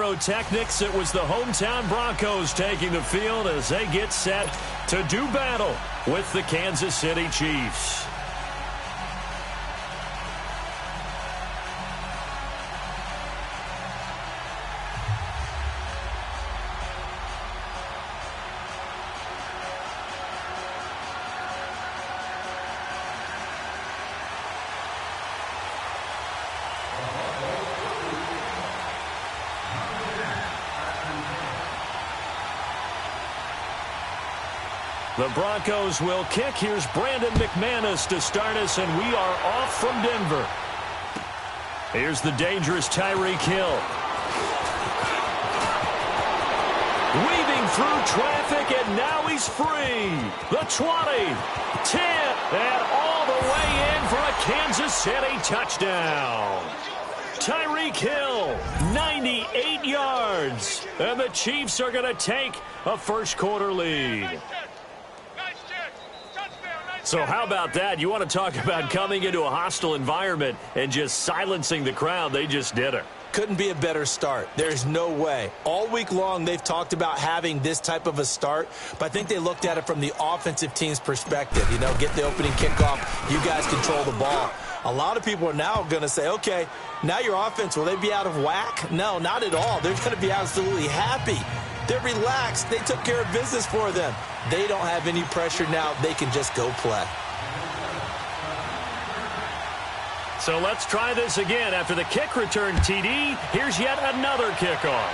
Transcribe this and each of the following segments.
Pyrotechnics, it was the hometown Broncos taking the field as they get set to do battle with the Kansas City Chiefs. The Broncos will kick. Here's Brandon McManus to start us, and we are off from Denver. Here's the dangerous Tyreek Hill. Weaving through traffic, and now he's free. The 20, 10, and all the way in for a Kansas City touchdown. Tyreek Hill, 98 yards, and the Chiefs are going to take a first-quarter lead. So how about that? You want to talk about coming into a hostile environment and just silencing the crowd. They just did it. Couldn't be a better start. There's no way. All week long, they've talked about having this type of a start, but I think they looked at it from the offensive team's perspective. You know, get the opening kickoff. You guys control the ball. A lot of people are now going to say, okay, now your offense, will they be out of whack? No, not at all. They're going to be absolutely happy. They're relaxed. They took care of business for them. They don't have any pressure now. They can just go play. So let's try this again. After the kick return TD, here's yet another kickoff.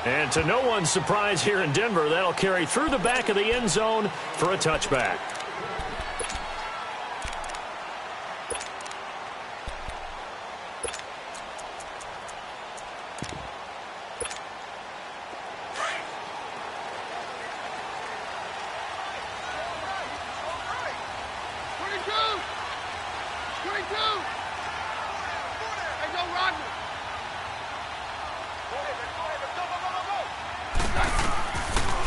And to no one's surprise here in Denver, that'll carry through the back of the end zone for a touchback.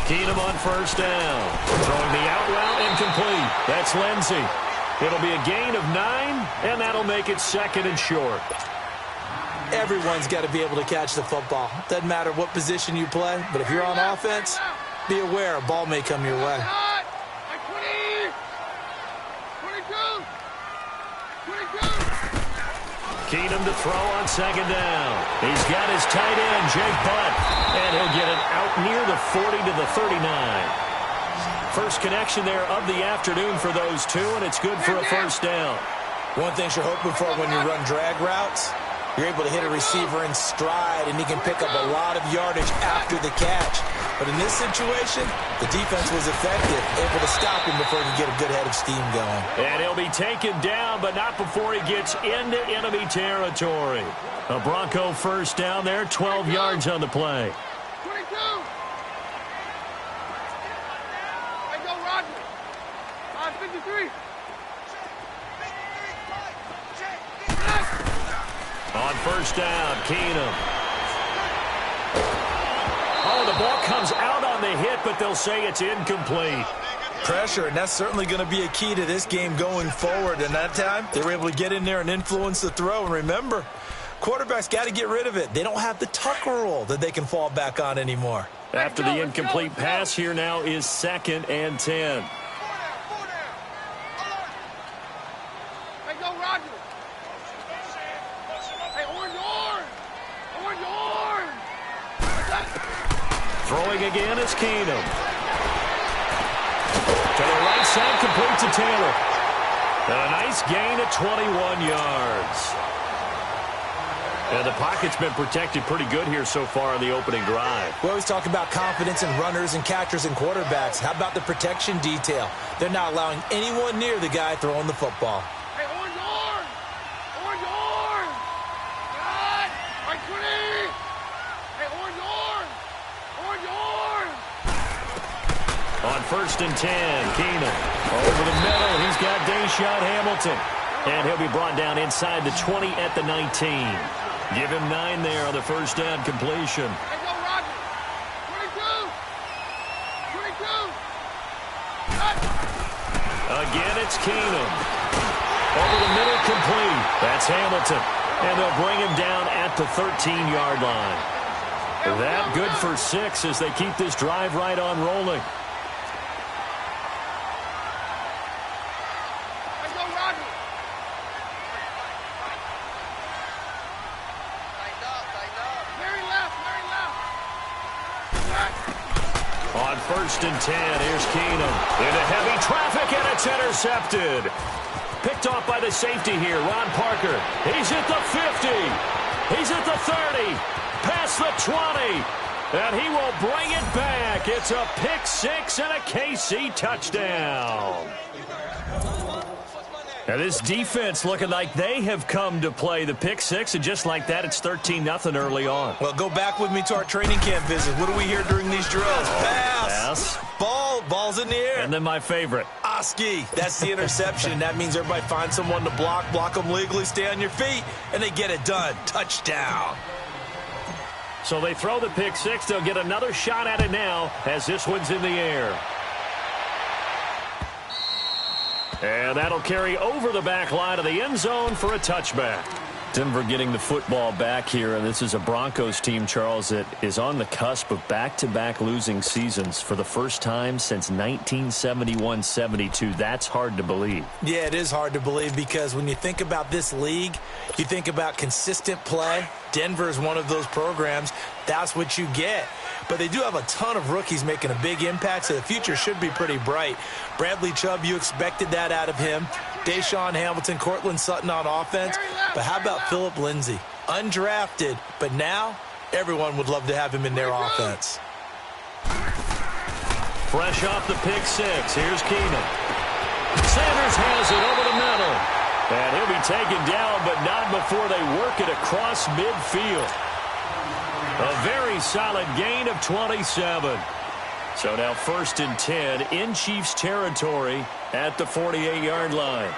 Keenum on first down. Throwing the out route incomplete. That's Lindsey. It'll be a gain of 9, and that'll make it second and short. Everyone's got to be able to catch the football. Doesn't matter what position you play, but if you're on offense, be aware a ball may come your way. Keenum to throw on second down. He's got his tight end, Jake Butt, and he'll get it out near the 40 to the 39. First connection there of the afternoon for those two, and it's good for a first down. One thing you're hoping for when you run drag routes, you're able to hit a receiver in stride, and he can pick up a lot of yardage after the catch. But in this situation, the defense was effective, able to stop him before he could get a good head of steam going. And he'll be taken down, but not before he gets into enemy territory. A Bronco first down there, 12 yards on the play. 22. Hey, go, Roger. 553. On first down, Keenum. Oh, the ball comes out on the hit, but they'll say it's incomplete. Pressure, and that's certainly going to be a key to this game going forward. And that time, they were able to get in there and influence the throw. And remember, quarterbacks got to get rid of it. They don't have the tuck rule that they can fall back on anymore. After the incomplete pass, here now is 2nd and 10. Throwing again is Keenum. To the right side, complete to Taylor. And a nice gain of 21 yards. And the pocket's been protected pretty good here so far on the opening drive. We always talk about confidence in runners and catchers and quarterbacks. How about the protection detail? They're not allowing anyone near the guy throwing the football. Hey, orange horn! Orange horn! God! Right 20! Hey, orange horn! Orange horn! On 1st and 10, Keenum. Over the middle, he's got Deshaun Hamilton. And he'll be brought down inside the 20 at the 19. Give him 9 there on the first down completion. Hey, go, Roger! 22! 22! Cut! Again, it's Keenum. Over the middle, complete. That's Hamilton. And they'll bring him down at the 13-yard line. That good for 6 as they keep this drive right on rolling. On 1st and 10, here's Keenum. Into heavy traffic, and it's intercepted. Picked off by the safety here, Ron Parker. He's at the 50. He's at the 30. Past the 20. And he will bring it back. It's a pick 6 and a KC touchdown. Now this defense looking like they have come to play the pick 6, and just like that, it's 13-0 early on. Well, go back with me to our training camp visit. What do we hear during these drills? Pass. Ball's in the air. And then my favorite. Oski. That's the interception. That means everybody finds someone to block them legally, stay on your feet, and they get it done. Touchdown. So they throw the pick 6. They'll get another shot at it now as this one's in the air. And that'll carry over the back line of the end zone for a touchback. Denver getting the football back here, and this is a Broncos team, Charles, that is on the cusp of back-to-back losing seasons for the first time since 1971-72. That's hard to believe. Yeah, it is hard to believe because when you think about this league, you think about consistent play. Denver is one of those programs. That's what you get. But they do have a ton of rookies making a big impact, so the future should be pretty bright. Bradley Chubb, you expected that out of him. Deshaun Hamilton, Cortland Sutton on offense. But how about Phillip Lindsay? Undrafted, but now everyone would love to have him in their offense. Fresh off the pick 6, here's Keenum. Sanders has it over the middle. And he'll be taken down, but not before they work it across midfield. A very solid gain of 27. So now 1st and 10 in Chiefs territory at the 48-yard line.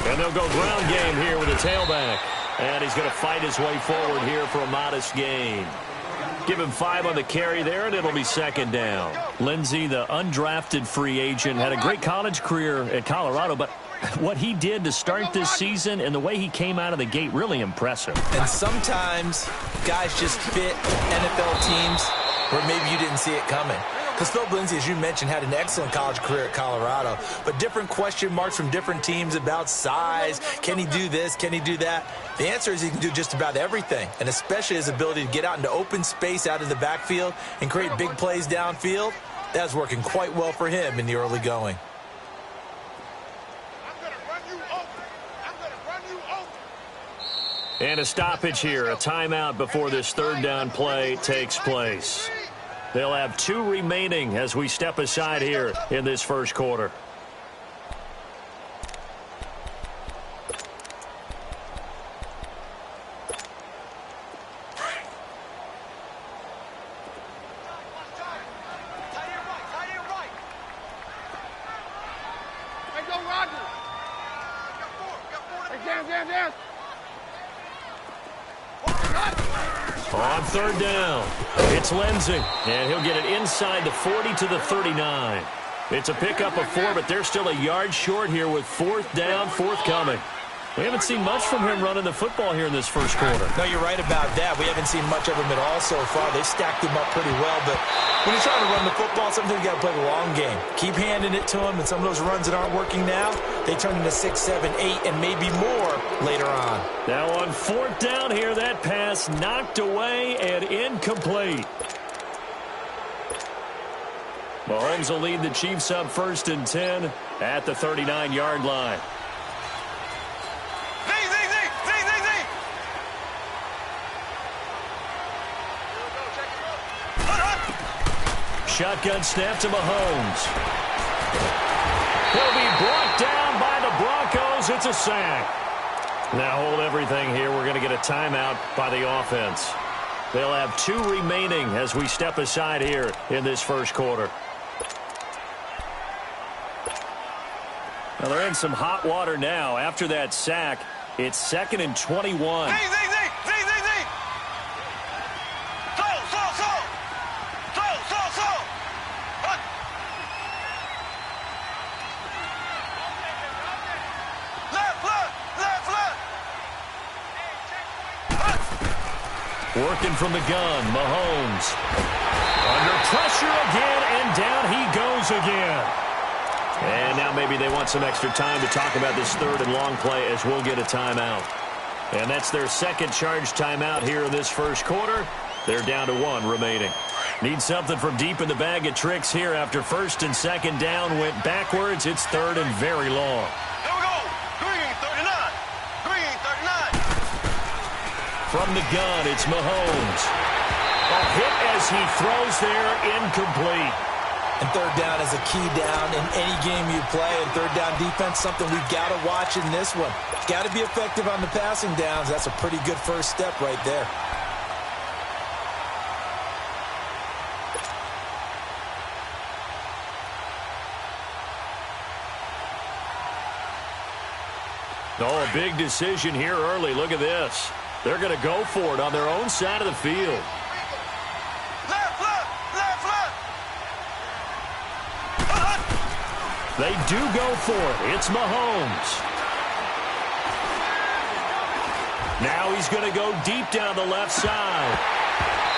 And they'll go ground game here with a tailback. And he's going to fight his way forward here for a modest gain. Give him 5 on the carry there, and it'll be 2nd down. Lindsay, the undrafted free agent, had a great college career at Colorado, but what he did to start this season and the way he came out of the gate, really impressive. And sometimes guys just fit NFL teams where maybe you didn't see it coming. Because Phillip Lindsay, as you mentioned, had an excellent college career at Colorado, but different question marks from different teams about size. Can he do this? Can he do that? The answer is he can do just about everything, and especially his ability to get out into open space out of the backfield and create big plays downfield. That's working quite well for him in the early going. And a stoppage here, a timeout before this 3rd down play takes place. They'll have 2 remaining as we step aside here in this first quarter. Hey, go Rodgers. Hey, down. On 3rd down, it's Lindsay, and he'll get it inside the 40 to the 39. It's a pickup of 4, but they're still a yard short here with 4th down, forthcoming. We haven't seen much from him running the football here in this first quarter. No, you're right about that. We haven't seen much of him at all so far. They've stacked him up pretty well, but when you're trying to run the football, sometimes you got to play the long game. Keep handing it to him, and some of those runs that aren't working now, they turn into 6, 7, 8, and maybe more later on. Now on 4th down here, that pass knocked away and incomplete. Mahomes will lead the Chiefs up 1st and 10 at the 39-yard line. Shotgun snap to Mahomes. He'll be brought down by the Broncos. It's a sack. Now hold everything here. We're going to get a timeout by the offense. They'll have 2 remaining as we step aside here in this first quarter. Now they're in some hot water now. After that sack, it's 2nd and 21. Working from the gun, Mahomes. Under pressure again, and down he goes again. And now maybe they want some extra time to talk about this third and long play as we'll get a timeout. And that's their second charge timeout here in this first quarter. They're down to 1 remaining. Need something from deep in the bag of tricks here after first and second down went backwards. It's third and very long. Here we go. Green 39. Green 39. From the gun, it's Mahomes. A hit as he throws there, incomplete. And third down is a key down in any game you play. And third down defense, something we've got to watch in this one. Got to be effective on the passing downs. That's a pretty good first step right there. Oh, a big decision here early. Look at this. They're going to go for it on their own side of the field. Left, left, left, left. They do go for it. It's Mahomes. Now he's going to go deep down the left side.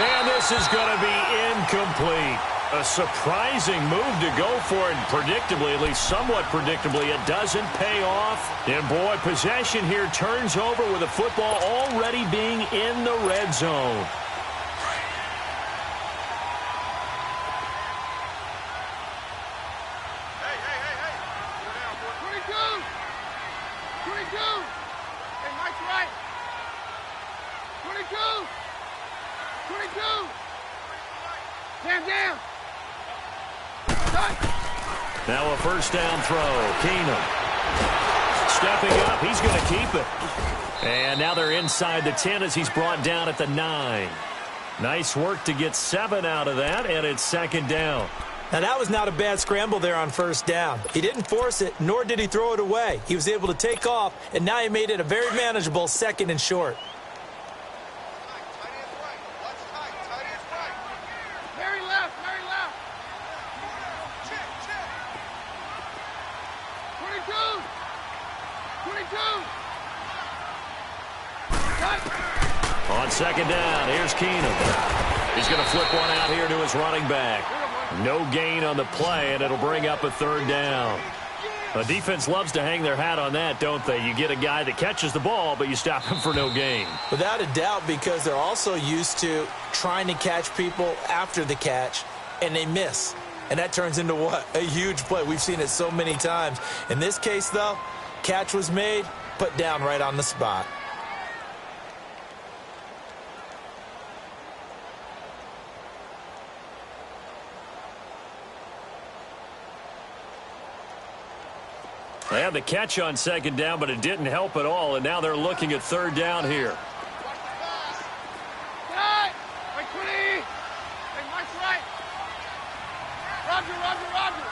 And this is going to be incomplete. A surprising move to go for it. Predictably, at least somewhat predictably, it doesn't pay off. And boy, possession here turns over with the football already being in the red zone. Hey, hey, hey, hey. Go down, boy. 22. 22. Hey, Mike's right. 22. 22. Stand down. Now a first down throw. Keenum stepping up. He's going to keep it. And now they're inside the 10 as he's brought down at the 9. Nice work to get 7 out of that, and it's second down. Now, that was not a bad scramble there on first down. He didn't force it, nor did he throw it away. He was able to take off, and now he made it a very manageable second and short. Very left, very left. 22. 22. Cut. On second down, here's Keenum. He's going to flip one out here to his running back. No gain on the play, and it'll bring up a third down. The defense loves to hang their hat on that, don't they? You get a guy that catches the ball, but you stop him for no gain. Without a doubt, because they're also used to trying to catch people after the catch, and they miss. And that turns into what? A huge play. We've seen it so many times. In this case, though, catch was made, put down right on the spot. They had the catch on second down, but it didn't help at all, and now they're looking at third down here. Cut. Mike 20. Hey, Mike's right. Roger, Roger, Roger.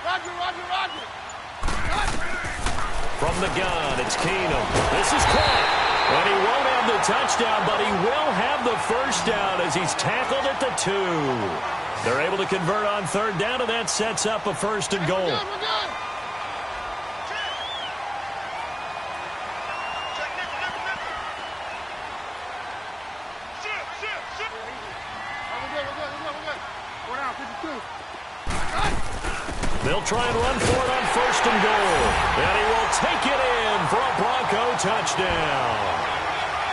Roger, Roger, Roger. Cut. From the gun, it's Keenum. This is caught. And he won't have the touchdown, but he will have the first down as he's tackled at the 2. They're able to convert on third down, and that sets up a first and goal. We're good, we're good. Check, nipple, nipple, nipple. Shit, shit, shit. We're good, we're good, we're good, we're good. We're down, 52. Cut. They'll try and run for it on first and goal. And he will take it in for a Bronco touchdown.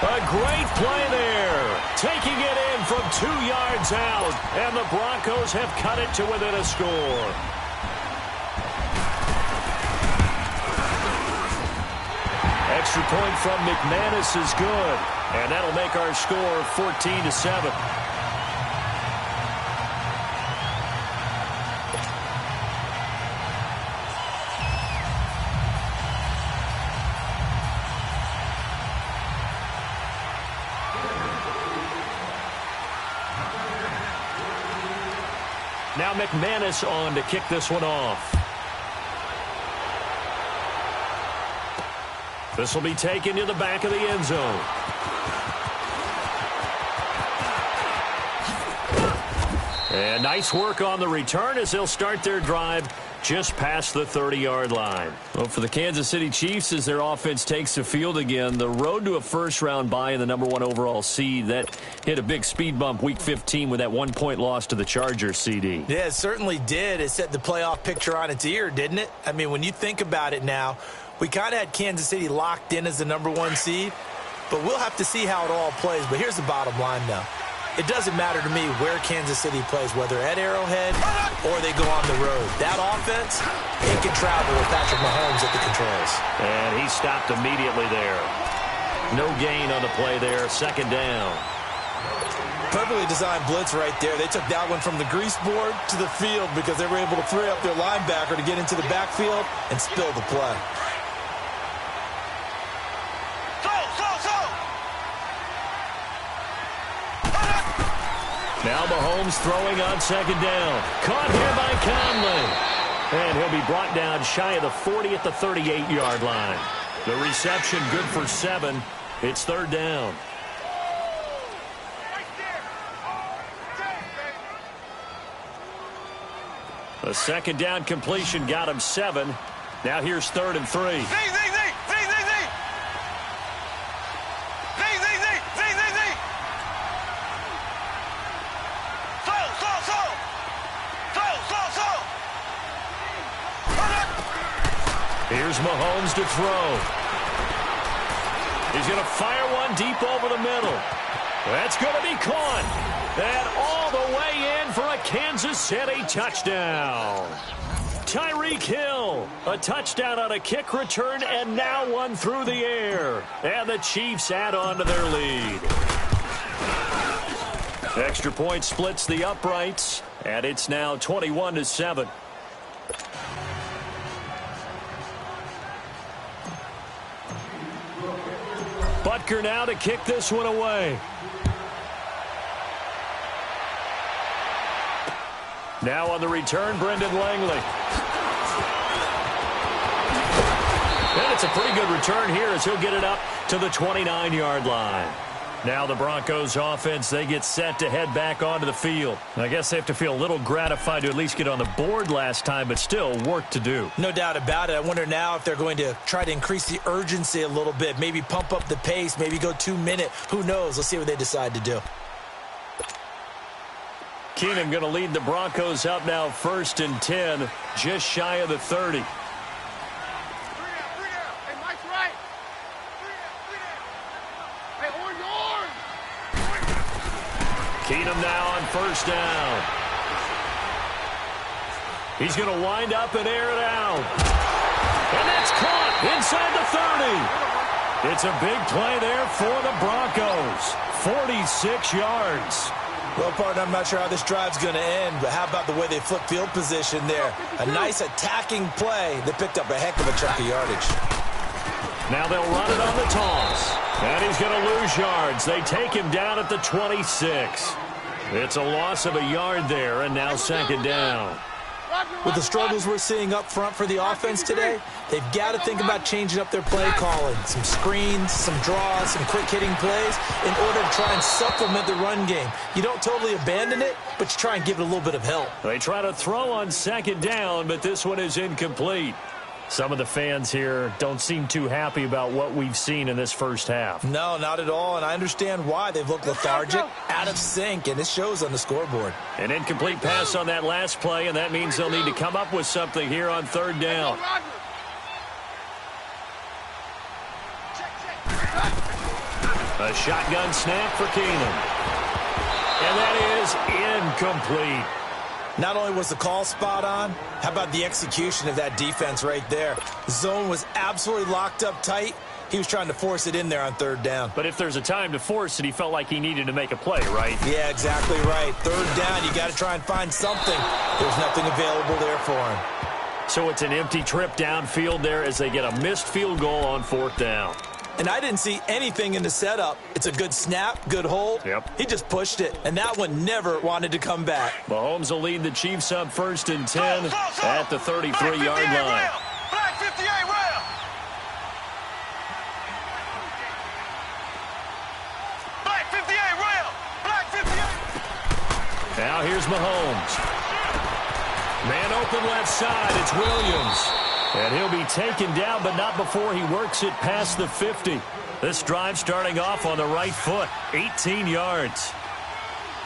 A great play there. Taking it in from 2 yards out. And the Broncos have cut it to within a score. Extra point from McManus is good. And that'll make our score 14-7. Now McManus on to kick this one off. This will be taken to the back of the end zone. And nice work on the return as they'll start their drive just past the 30-yard line. Well, for the Kansas City Chiefs, as their offense takes the field again, the road to a first-round bye in the #1 overall seed, that hit a big speed bump Week 15 with that 1-point loss to the Chargers, CD. Yeah, it certainly did. It set the playoff picture on its ear, didn't it? I mean, when you think about it now, we kind of had Kansas City locked in as the #1 seed, but we'll have to see how it all plays. But here's the bottom line now. It doesn't matter to me where Kansas City plays, whether at Arrowhead or they go on the road. That offense, it can travel with Patrick Mahomes at the controls. And he stopped immediately there. No gain on the play there, second down. Perfectly designed blitz right there. They took that one from the grease board to the field because they were able to free up their linebacker to get into the backfield and spill the play. Now Mahomes throwing on second down. Caught here by Conley. And he'll be brought down shy of the 40 at the 38-yard line. The reception good for 7. It's third down. A second down completion got him 7. Now here's 3rd and 3. Here's Mahomes to throw. He's going to fire one deep over the middle. That's going to be caught. And all the way in for a Kansas City touchdown. Tyreek Hill, a touchdown on a kick return, and now one through the air. And the Chiefs add on to their lead. Extra point splits the uprights, and it's now 21-7. Butker now to kick this one away. Now on the return, Brendan Langley. And it's a pretty good return here as he'll get it up to the 29-yard line. Now the Broncos offense, they get set to head back onto the field. I guess they have to feel a little gratified to at least get on the board last time, but still work to do. No doubt about it. I wonder now if they're going to try to increase the urgency a little bit, maybe pump up the pace, maybe go 2-minute. Who knows? Let's see what they decide to do. Keenum going to lead the Broncos up now 1st and 10, just shy of the 30. Keenum now on 1st down. He's going to wind up and air it out. And that's caught inside the 30. It's a big play there for the Broncos. 46 yards. Well, partner, I'm not sure how this drive's going to end, but how about the way they flip field position there? A nice attacking play that picked up a heck of a chunk of yardage. Now they'll run it on the toss. And he's going to lose yards. They take him down at the 26. It's a loss of a yard there, and now second down. With the struggles we're seeing up front for the offense today, they've got to think about changing up their play calling. Some screens, some draws, some quick-hitting plays in order to try and supplement the run game. You don't totally abandon it, but you try and give it a little bit of help. They try to throw on second down, but this one is incomplete. Some of the fans here don't seem too happy about what we've seen in this first half. No, not at all, and I understand why. They've looked lethargic, out of sync, and it shows on the scoreboard. An incomplete pass on that last play, and that means they'll need to come up with something here on 3rd down. A shotgun snap for Keenum. And that is incomplete. Not only was the call spot on, how about the execution of that defense right there? The zone was absolutely locked up tight. He was trying to force it in there on 3rd down. But if there's a time to force it, he felt like he needed to make a play, right? Yeah, exactly right. 3rd down, you got to try and find something. There's nothing available there for him. So it's an empty trip downfield there as they get a missed field goal on 4th down. And I didn't see anything in the setup. It's a good snap, good hold. Yep. He just pushed it, and that one never wanted to come back. Mahomes will lead the Chiefs up 1st and 10 at the 33-yard line. Black 58 rail. Black 58 rail. Black 58. Now here's Mahomes. Man open left side. It's Williams. And he'll be taken down, but not before he works it past the 50. This drive starting off on the right foot. 18 yards.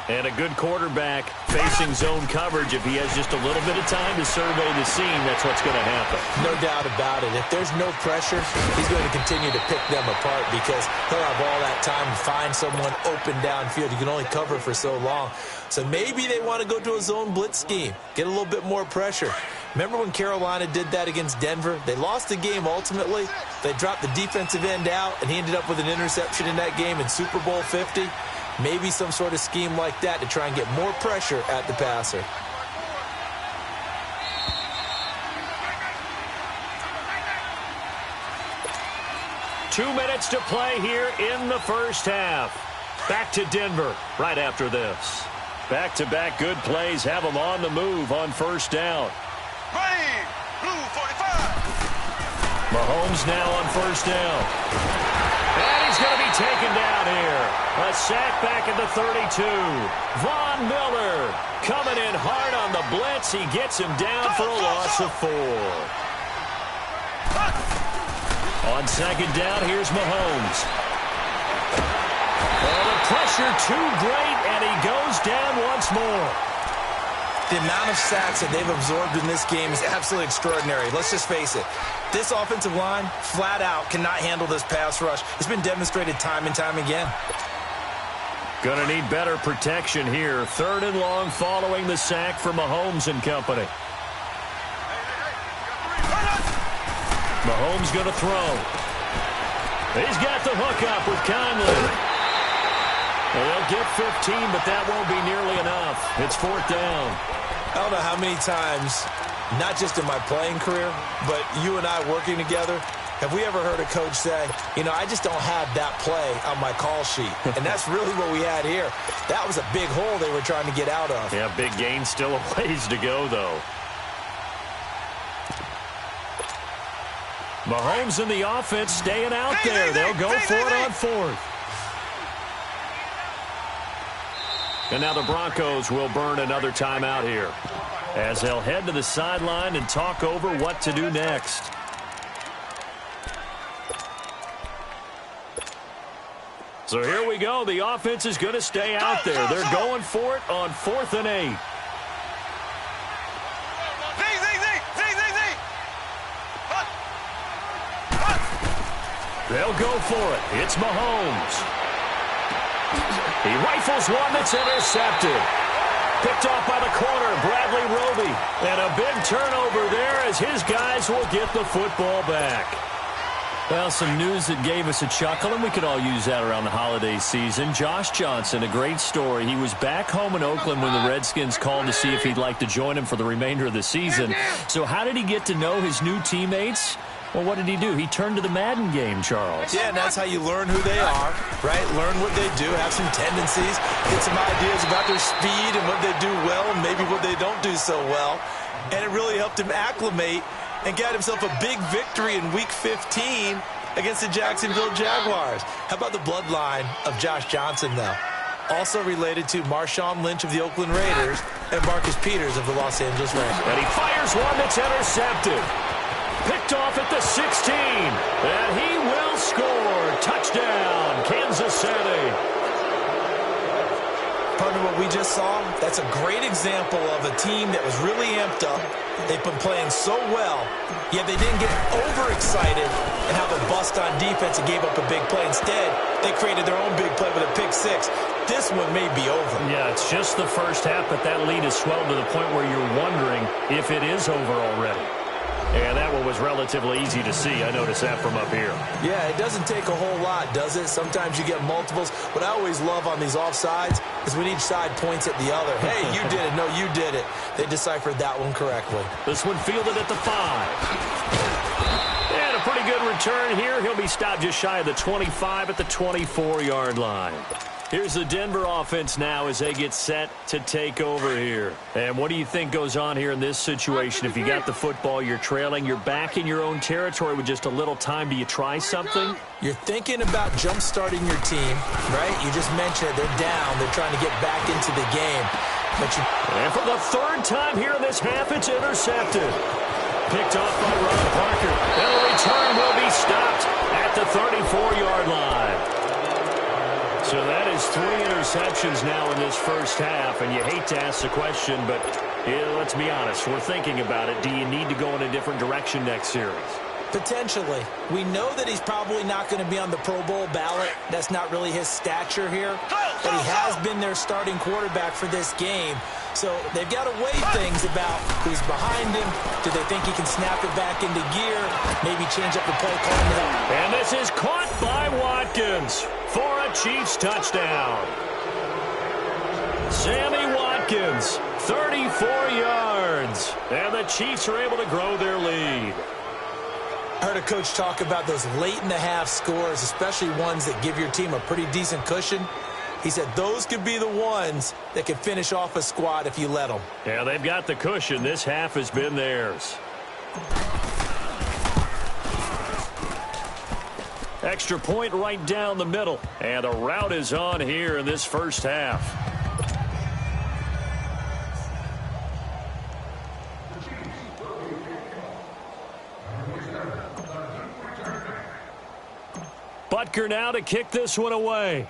And a good quarterback facing zone coverage. If he has just a little bit of time to survey the scene, that's what's going to happen. No doubt about it. If there's no pressure, he's going to continue to pick them apart because he'll have all that time to find someone open downfield. You can only cover for so long. So maybe they want to go to a zone blitz scheme, get a little bit more pressure. Remember when Carolina did that against Denver? They lost the game ultimately. They dropped the defensive end out, and he ended up with an interception in that game in Super Bowl 50. Maybe some sort of scheme like that to try and get more pressure at the passer. Two minutes to play here in the first half. Back to Denver right after this. Back-to-back good plays have them on the move on first down. Green, blue 45. Mahomes now on first down. And he's going to be taken down here. A sack back at the 32. Von Miller coming in hard on the blitz. He gets him down for a loss of 4. On second down, here's Mahomes. Oh, the pressure too great, and he goes down once more. The amount of sacks that they've absorbed in this game is absolutely extraordinary. Let's just face it. This offensive line, flat out, cannot handle this pass rush. It's been demonstrated time and time again. Gonna need better protection here. Third and long following the sack for Mahomes and company. Mahomes gonna throw. He's got the hook up with Conley. Well, they'll get 15, but that won't be nearly enough. It's fourth down. I don't know how many times, not just in my playing career, but you and I working together, have we ever heard a coach say, you know, I just don't have that play on my call sheet. And that's really what we had here. That was a big hole they were trying to get out of. Yeah, big gain, still a ways to go, though. Mahomes and the offense staying out there. They'll go for it on fourth. And now the Broncos will burn another timeout here as they'll head to the sideline and talk over what to do next. So here we go. The offense is going to stay out there. They're going for it on 4th and 8. They'll go for it. It's Mahomes. He rifles one that's intercepted. Picked off by the corner, Bradley Roby. And a big turnover there as his guys will get the football back. Well, some news that gave us a chuckle, and we could all use that around the holiday season. Josh Johnson, a great story. He was back home in Oakland when the Redskins called to see if he'd like to join him for the remainder of the season. So how did he get to know his new teammates? Well, what did he do? He turned to the Madden game, Charles. Yeah, and that's how you learn who they are, right? Learn what they do, have some tendencies, get some ideas about their speed and what they do well and maybe what they don't do so well. And it really helped him acclimate and got himself a big victory in Week 15 against the Jacksonville Jaguars. How about the bloodline of Josh Johnson, though? Also related to Marshawn Lynch of the Oakland Raiders and Marcus Peters of the Los Angeles Rams. And he fires one that's intercepted. Picked off at the 16. And he will score. Touchdown, Kansas City. Partner, what we just saw, that's a great example of a team that was really amped up. They've been playing so well, yet they didn't get overexcited and have a bust on defense and gave up a big play. Instead, they created their own big play with a pick six. This one may be over. Yeah, it's just the first half, but that lead has swelled to the point where you're wondering if it is over already. And that one was relatively easy to see. I noticed that from up here. Yeah, it doesn't take a whole lot, does it? Sometimes you get multiples. What I always love on these offsides is when each side points at the other. Hey, you did it. No, you did it. They deciphered that one correctly. This one fielded at the 5. And a pretty good return here. He'll be stopped just shy of the 25 at the 24-yard line. Here's the Denver offense now as they get set to take over here. And what do you think goes on here in this situation? If you got the football, you're trailing, you're back in your own territory with just a little time. Do you try something? You're thinking about jump-starting your team, right? You just mentioned it. They're down. They're trying to get back into the game. And for the third time here in this half, it's intercepted. Picked off by Ron Parker. And the return will be stopped at the 34-yard line. So that is 3 interceptions now in this first half. And you hate to ask the question, but let's be honest. We're thinking about it. Do you need to go in a different direction next series? Potentially. We know that he's probably not going to be on the Pro Bowl ballot. That's not really his stature here. But he has been their starting quarterback for this game. So they've got to weigh things about who's behind him. Do they think he can snap it back into gear? Maybe change up the play call to help. And this is caught by Watkins for a Chiefs touchdown. Sammy Watkins, 34 yards. And the Chiefs are able to grow their lead. I heard a coach talk about those late-in-the-half scores, especially ones that give your team a pretty decent cushion. He said those could be the ones that could finish off a squad if you let them. Yeah, they've got the cushion. This half has been theirs. Extra point right down the middle. And a rout is on here in this first half. Butker now to kick this one away.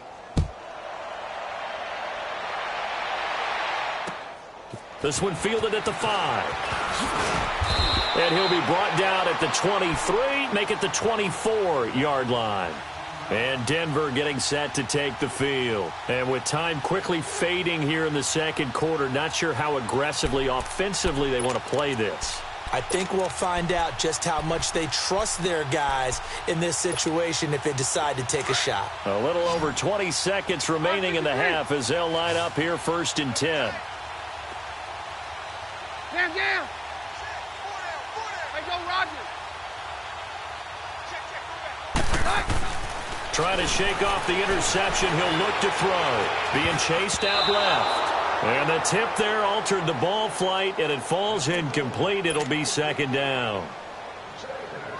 This one fielded at the 5. And he'll be brought down at the 23, make it the 24-yard line. And Denver getting set to take the field. And with time quickly fading here in the second quarter, not sure how aggressively, offensively they want to play this. I think we'll find out just how much they trust their guys in this situation if they decide to take a shot. A little over 20 seconds remaining in the half as they'll line up here 1st and 10. Down. Hey, go, Roger. Trying to shake off the interception. He'll look to throw. Being chased out left. And the tip there altered the ball flight, and it falls incomplete. It'll be 2nd down.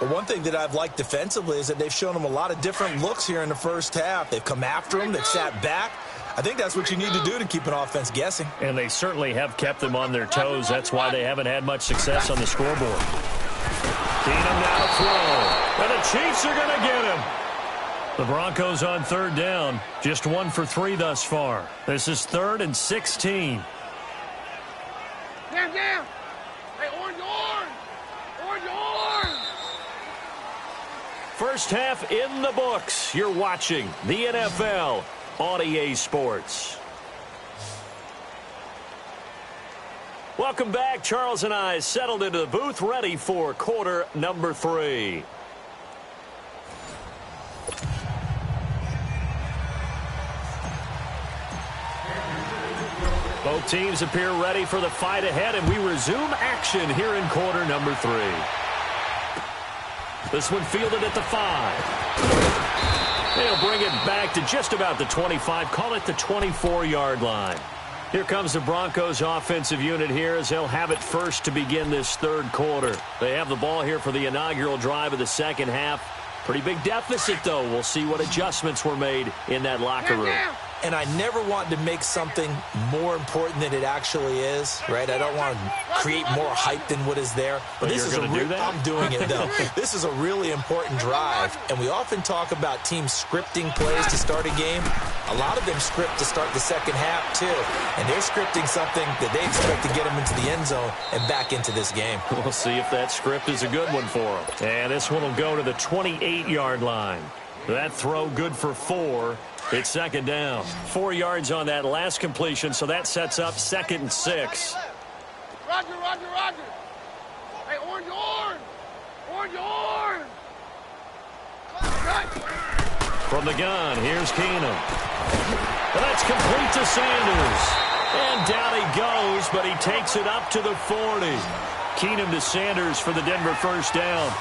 Well, one thing that I've liked defensively is that they've shown them a lot of different looks here in the first half. They've come after him. They've sat back. I think that's what you need to do to keep an offense guessing. And they certainly have kept them on their toes. That's why they haven't had much success on the scoreboard. Keenum now to throw. And the Chiefs are going to get him. The Broncos on 3rd down. Just 1 for 3 thus far. This is 3rd and 16. Down. Hey, orange. First half in the books. You're watching the NFL on EA Sports. Welcome back. Charles and I settled into the booth, ready for quarter number 3. Both teams appear ready for the fight ahead, and we resume action here in quarter number 3. This one fielded at the 5. They'll bring it back to just about the 25, call it the 24-yard line. Here comes the Broncos offensive unit here as they'll have it first to begin this 3rd quarter. They have the ball here for the inaugural drive of the second half. Pretty big deficit, though. We'll see what adjustments were made in that locker room. And I never want to make something more important than it actually is, right? I don't want to create more hype than what is there. But this is going to do that? I'm doing it, though. This is a really important drive, and we often talk about teams scripting plays to start a game. A lot of them script to start the second half, too. And they're scripting something that they expect to get them into the end zone and back into this game. We'll see if that script is a good one for them. And this one will go to the 28-yard line. That throw good for 4. It's 2nd down. 4 yards on that last completion, so that sets up 2nd and 6. Roger. Hey, orange. From the gun, here's Keenum. And that's complete to Sanders. And down he goes, but he takes it up to the 40. Keenum to Sanders for the Denver first down.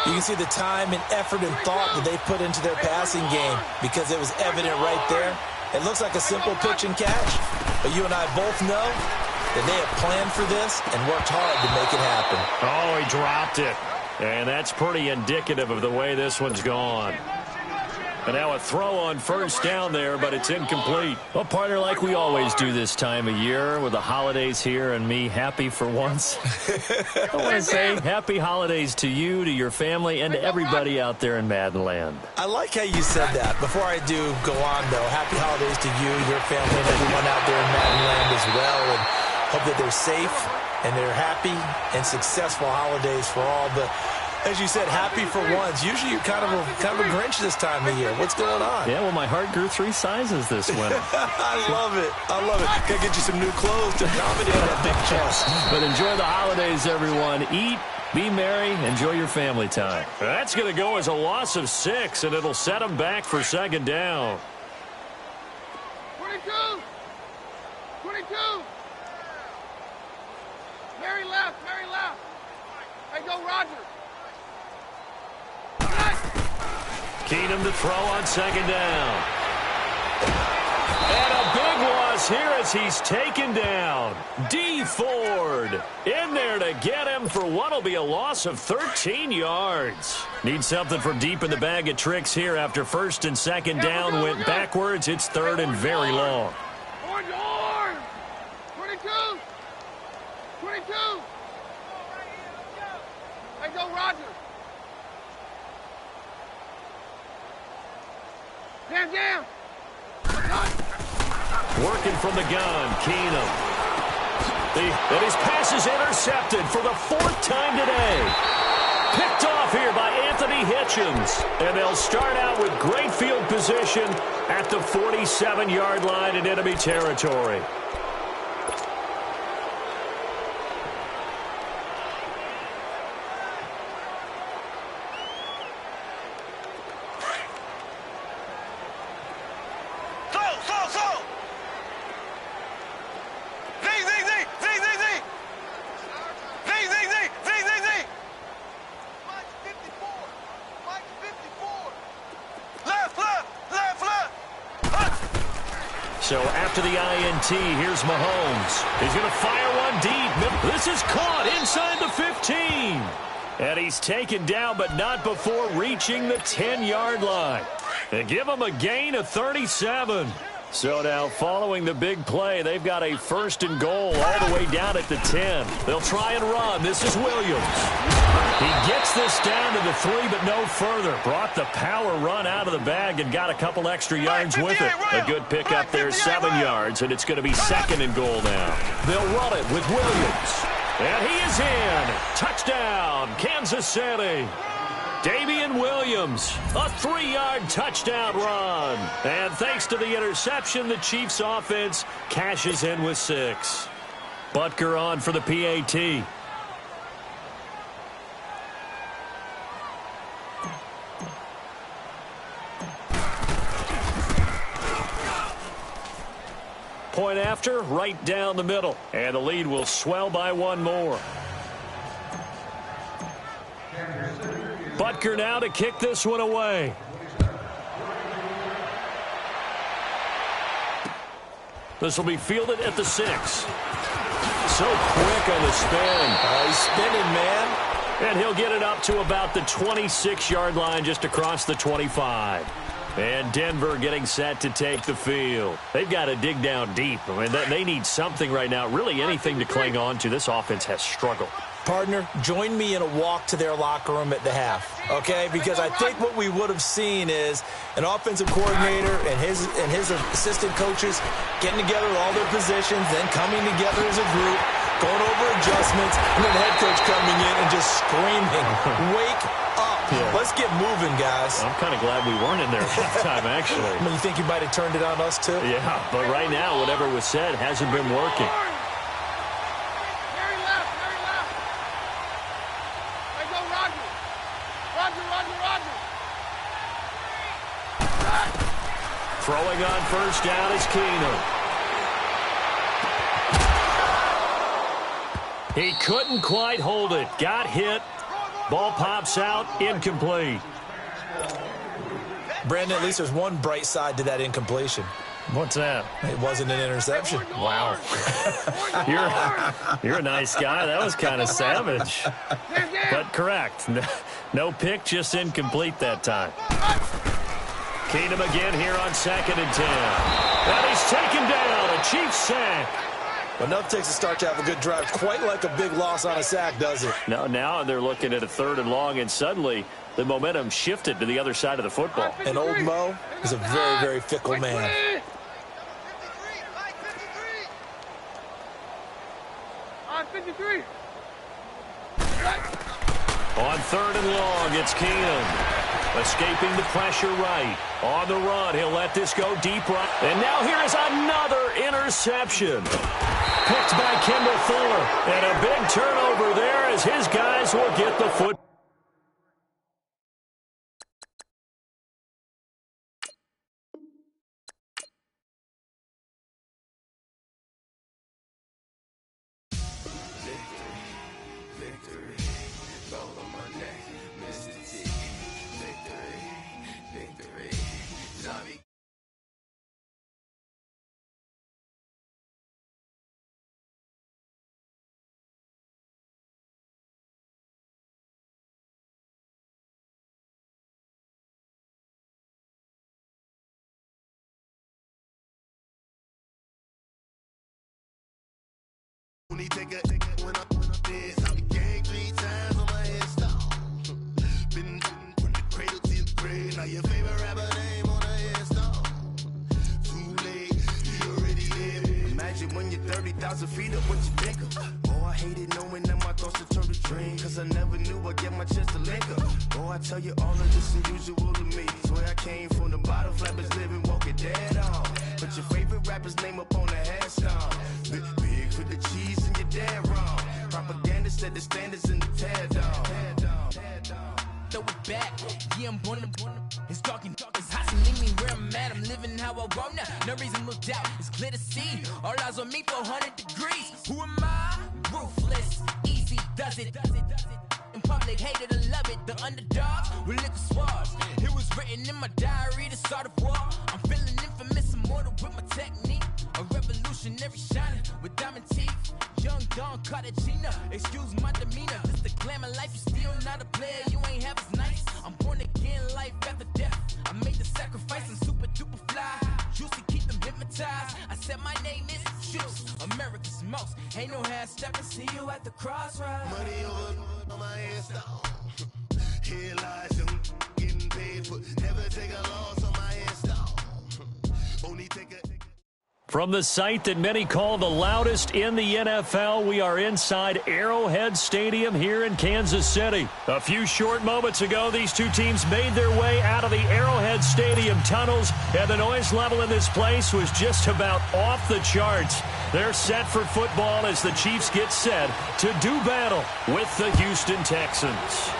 You can see the time and effort and thought that they put into their passing game because it was evident right there. It looks like a simple pitch and catch, but you and I both know that they have planned for this and worked hard to make it happen. Oh, he dropped it. And that's pretty indicative of the way this one's gone. And now a throw on first down there, but it's incomplete. Well, partner, like we always do this time of year with the holidays here and me happy for once. I want to say happy holidays to you, to your family, and to everybody out there in Madden Land. I like how you said that. Before I do go on, though, happy holidays to you, your family, and everyone out there in Madden Land as well. And hope that they're safe and they're happy and successful holidays for all. But as you said, happy for once. Usually you're kind of a Grinch this time of year. What's going on? Yeah, well, my heart grew 3 sizes this winter. I love it. I love it. Gotta get you some new clothes to accommodate that big chest. But enjoy the holidays, everyone. Eat, be merry, enjoy your family time. That's going to go as a loss of 6, and it'll set them back for second down. 22. 22. Mary left. Mary left. Hey, go Roger. Keenum to throw on second down. And a big loss here as he's taken down. D. Ford in there to get him for what will be a loss of 13 yards. Need something from deep in the bag of tricks here after first and second down went backwards. It's third and very long. Orange. 22. 22. Hey, go Roger. Jam. Working from the gun, Keenum. And his pass is intercepted for the 4th time today. Picked off here by Anthony Hitchens. And they'll start out with great field position at the 47-yard line in enemy territory. So after the INT, here's Mahomes. He's going to fire one deep. This is caught inside the 15. And he's taken down, but not before reaching the 10-yard line. And give him a gain of 37. So now, following the big play, they've got a 1st and goal all the way down at the 10. They'll try and run. This is Williams. He gets this down to the 3, but no further. Brought the power run out of the bag and got a couple extra yards with it. A good pickup there, 7 yards, and it's going to be 2nd and goal now. They'll run it with Williams. And he is in. Touchdown, Kansas City. Damian Williams, a 3-yard touchdown run. And thanks to the interception, the Chiefs offense cashes in with 6. Butker on for the PAT. Point after, right down the middle. And the lead will swell by 1 more. Butker now to kick this one away. This will be fielded at the 6. So quick on the spin. He's spinning, man. And he'll get it up to about the 26-yard line just across the 25. And Denver getting set to take the field. They've got to dig down deep. I mean, they need something right now, really anything to cling on to. This offense has struggled. Partner, join me in a walk to their locker room at the half, okay? Because I think what we would have seen is an offensive coordinator and his assistant coaches getting together with all their positions, then coming together as a group, going over adjustments, and then the head coach coming in and just screaming, wake up. Yeah. Let's get moving, guys. I'm kind of glad we weren't in there at halftime, actually. I mean, you think you might have turned it on us, too? Yeah, but right now, whatever was said hasn't been working. Throwing on first down is Keenum. He couldn't quite hold it. Got hit. Ball pops out. Incomplete. Brandon, at least there's one bright side to that incompletion. What's that? It wasn't an interception. Wow. You're a nice guy. That was kind of savage. But correct. No pick, just incomplete that time. Keenum again here on 2nd and 10. And he's taken down. A Chiefs sack. Enough takes a start to have a good drive. Quite like a big loss on a sack, does it? Now they're looking at a 3rd and long, and suddenly the momentum shifted to the other side of the football. And old Mo is a very, very fickle man. On 53. On 3rd and long, it's Keenum. Escaping the pressure right. On the run, he'll let this go deep right. And now here is another interception. Picked by Kendall Fuller. And a big turnover there as his guys will get the foot. Take a when I dance, I be gang 3 times on my headstone. Been from the cradle to the grave. Now your favorite rapper name on a headstone. Too late, you already live. Imagine when you're 30,000 feet up, what you think of? Oh, I hated knowing that my thoughts would turn to dream. Cause I never knew I'd get my chest to link up. Oh, I tell you all of this unusual to me. Swear I came from the bottom, flappers living, walking dead on. Put your favorite rapper's name up on the headstone. Big for the cheese and you're dead wrong. Propaganda set the standards in the tear down. Throw it back, yeah, I'm born to. It's dark, it's hot, so leave me where I'm at. I'm living how I want now. No reason to doubt, it's clear to see. All eyes on me, 400 degrees. Who am I? Ruthless, easy, does it. In public, hate it or love it. The underdogs with liquor swabs. It was written in my diary to start a war. I'm feeling infamous, immortal with my technique. A revolutionary shining with diamond teeth. Young Don Cartagena, excuse my demeanor. This the glamour life, you still not a player. You ain't half as nice. I'm born again, life after death. I made the sacrifice, I'm super duper fly. Juicy, keep them hypnotized. I said my name is Juice, America's most. Ain't no half stepping, see you at the crossroads. Money over on my headstone. Here lies young getting paid for. Never take a loss on my headstone. Only take a. From the site that many call the loudest in the NFL, we are inside Arrowhead Stadium here in Kansas City. A few short moments ago, these two teams made their way out of the Arrowhead Stadium tunnels, and the noise level in this place was just about off the charts. They're set for football as the Chiefs get set to do battle with the Houston Texans.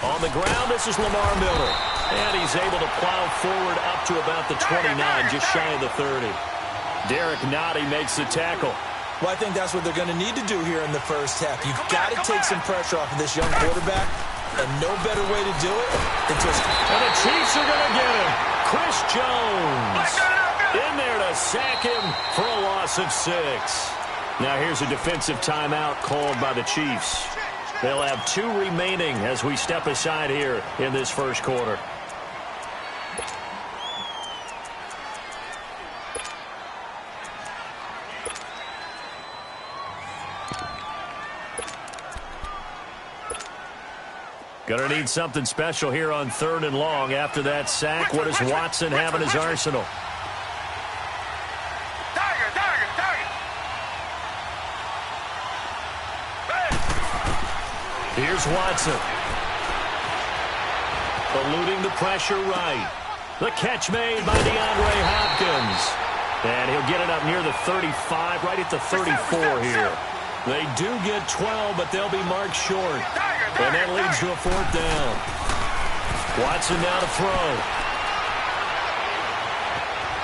On the ground, this is Lamar Miller. And he's able to plow forward up to about the 29, just shy of the 30. Derek Nottie makes the tackle. Well, I think that's what they're going to need to do here in the first half. You've got to take some pressure off of this young quarterback, and no better way to do it than just... And the Chiefs are going to get him. Chris Jones in there to sack him for a loss of 6. Now here's a defensive timeout called by the Chiefs. They'll have 2 remaining as we step aside here in this first quarter. Gonna need something special here on 3rd and long. After that sack, what does Watson have in his arsenal? Here's Watson. Eluding the pressure right. The catch made by DeAndre Hopkins. And he'll get it up near the 35, right at the 34 here. They do get 12, but they'll be marked short. And that leads to a 4th down. Watson now to throw.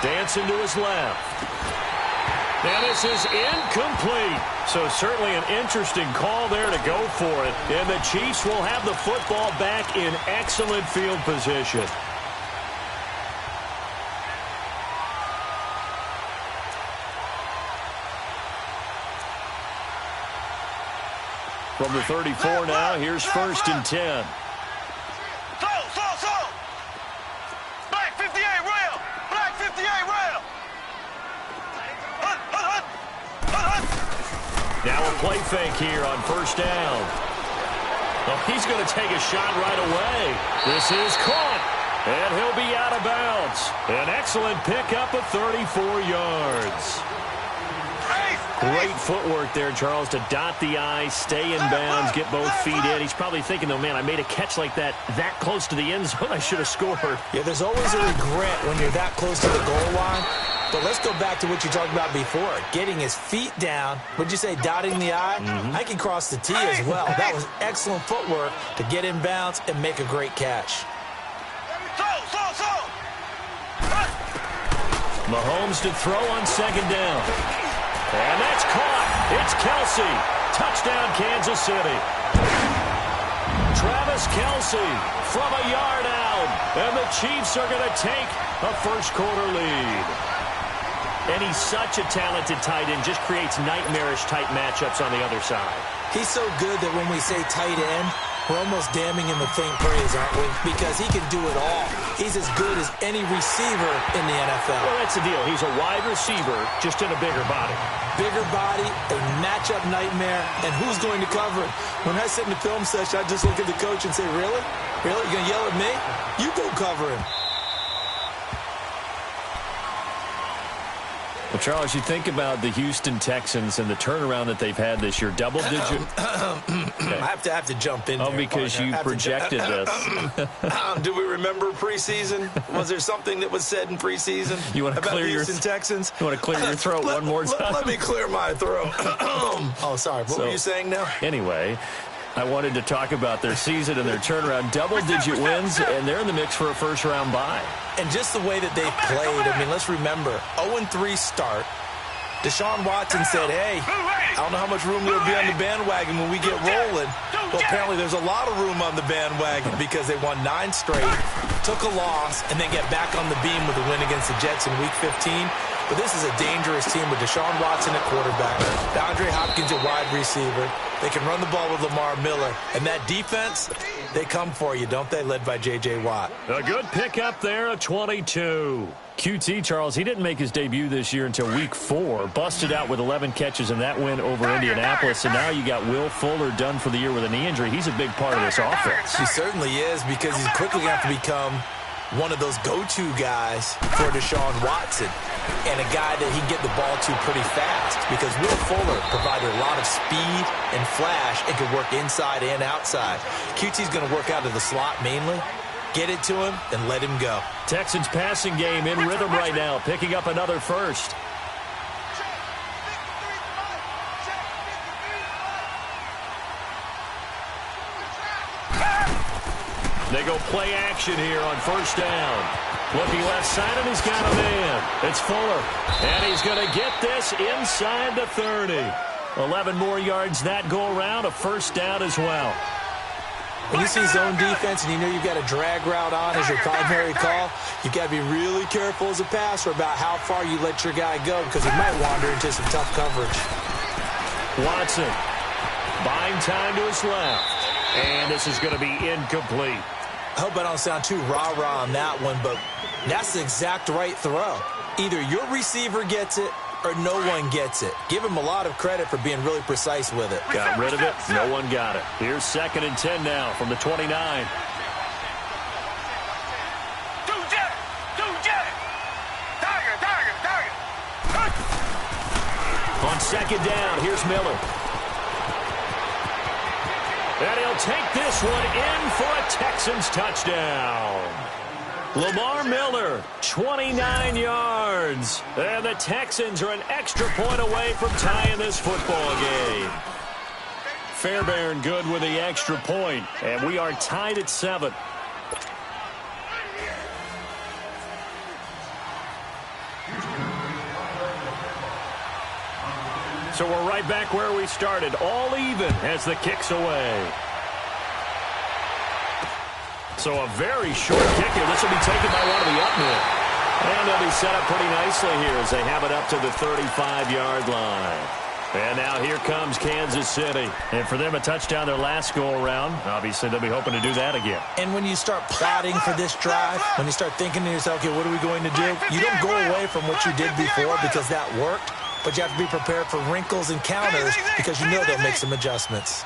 Dancing to his left. And this is incomplete. So certainly an interesting call there to go for it. And the Chiefs will have the football back in excellent field position. From the 34 now, here's 1st and 10. Slow. Black 58 rail. Black 58 rail. Now a play fake here on 1st down. Oh, he's going to take a shot right away. This is caught, and he'll be out of bounds. An excellent pickup of 34 yards. Great footwork there, Charles, to dot the I, stay in bounds, get both feet in. He's probably thinking, though, man, I made a catch like that close to the end zone. I should have scored. Yeah, there's always a regret when you're that close to the goal line. But let's go back to what you talked about before. Getting his feet down. Would you say dotting the I? I can cross the T as well. That was excellent footwork to get in bounds and make a great catch. Mahomes to throw on 2nd down. And that's caught. It's Kelsey. Touchdown, Kansas City. Travis Kelsey from a yard out. And the Chiefs are going to take a first-quarter lead. And he's such a talented tight end. Just creates nightmarish-type matchups on the other side. He's so good that when we say tight end, we're almost damning him with faint praise, aren't we? Because he can do it all. He's as good as any receiver in the NFL. Well, that's the deal. He's a wide receiver, just in a bigger body. Bigger body, a matchup nightmare, and who's going to cover it? When I sit in the film session, I just look at the coach and say, really? Really? You going to yell at me? You go cover him. Well, Charles, you think about the Houston Texans and the turnaround that they've had this year, double-digit. Okay. I have to jump in there, because partner. you projected this. Do we remember preseason? Was there something that was said in preseason about the Houston Texans? You want to clear your throat one more time? Let me clear my throat. Oh, sorry. What were you saying now? Anyway, I wanted to talk about their season and their turnaround. Double-digit wins, and they're in the mix for a first-round bye. And just the way that they played, I mean, let's remember, 0-3 start. Deshaun Watson said, hey, I don't know how much room there'll be on the bandwagon when we get rolling. Well, apparently there's a lot of room on the bandwagon because they won 9 straight, took a loss, and then get back on the beam with a win against the Jets in Week 15. But this is a dangerous team with Deshaun Watson at quarterback, DeAndre Hopkins at wide receiver. They can run the ball with Lamar Miller. And that defense, they come for you, don't they, led by J.J. Watt. A good pickup there of 22. QT, Charles, he didn't make his debut this year until Week 4. Busted out with 11 catches in that win over Indianapolis. And now you got Will Fuller done for the year with a knee injury. He's a big part of this offense. He certainly is, because he's quickly going to have to become one of those go-to guys for Deshaun Watson, and a guy that he can get the ball to pretty fast, because Will Fuller provided a lot of speed and flash and can work inside and outside. QT's going to work out of the slot mainly. Get it to him and let him go. Texans passing game in rhythm right now, picking up another first. They go play action here on 1st down. Looking left side, and he's got a man. It's Fuller. And he's going to get this inside the 30. 11 more yards that go around, a 1st down as well. When you see zone defense and you know you've got a drag route on as your primary call, you've got to be really careful as a passer about how far you let your guy go, because he might wander into some tough coverage. Watson buying time to his left. And this is going to be incomplete. I hope I don't sound too rah-rah on that one, but that's the exact right throw. Either your receiver gets it or no one gets it. Give him a lot of credit for being really precise with it. Got rid of it. No one got it. Here's 2nd and 10 now from the 29. On 2nd down, here's Miller. And he'll take this one in for a Texans touchdown. Lamar Miller, 29 yards. And the Texans are an extra point away from tying this football game. Fairbairn good with the extra point, and we are tied at 7. So we're right back where we started, all even as the kick's away. So a very short kick here. This will be taken by one of the up men. And they'll be set up pretty nicely here as they have it up to the 35-yard line. And now here comes Kansas City. And for them, a touchdown their last go-around. Obviously, they'll be hoping to do that again. And when you start plotting for this drive, when you start thinking to yourself, okay, what are we going to do? You don't go away from what you did before because that worked. But you have to be prepared for wrinkles and counters because you know they'll make some adjustments.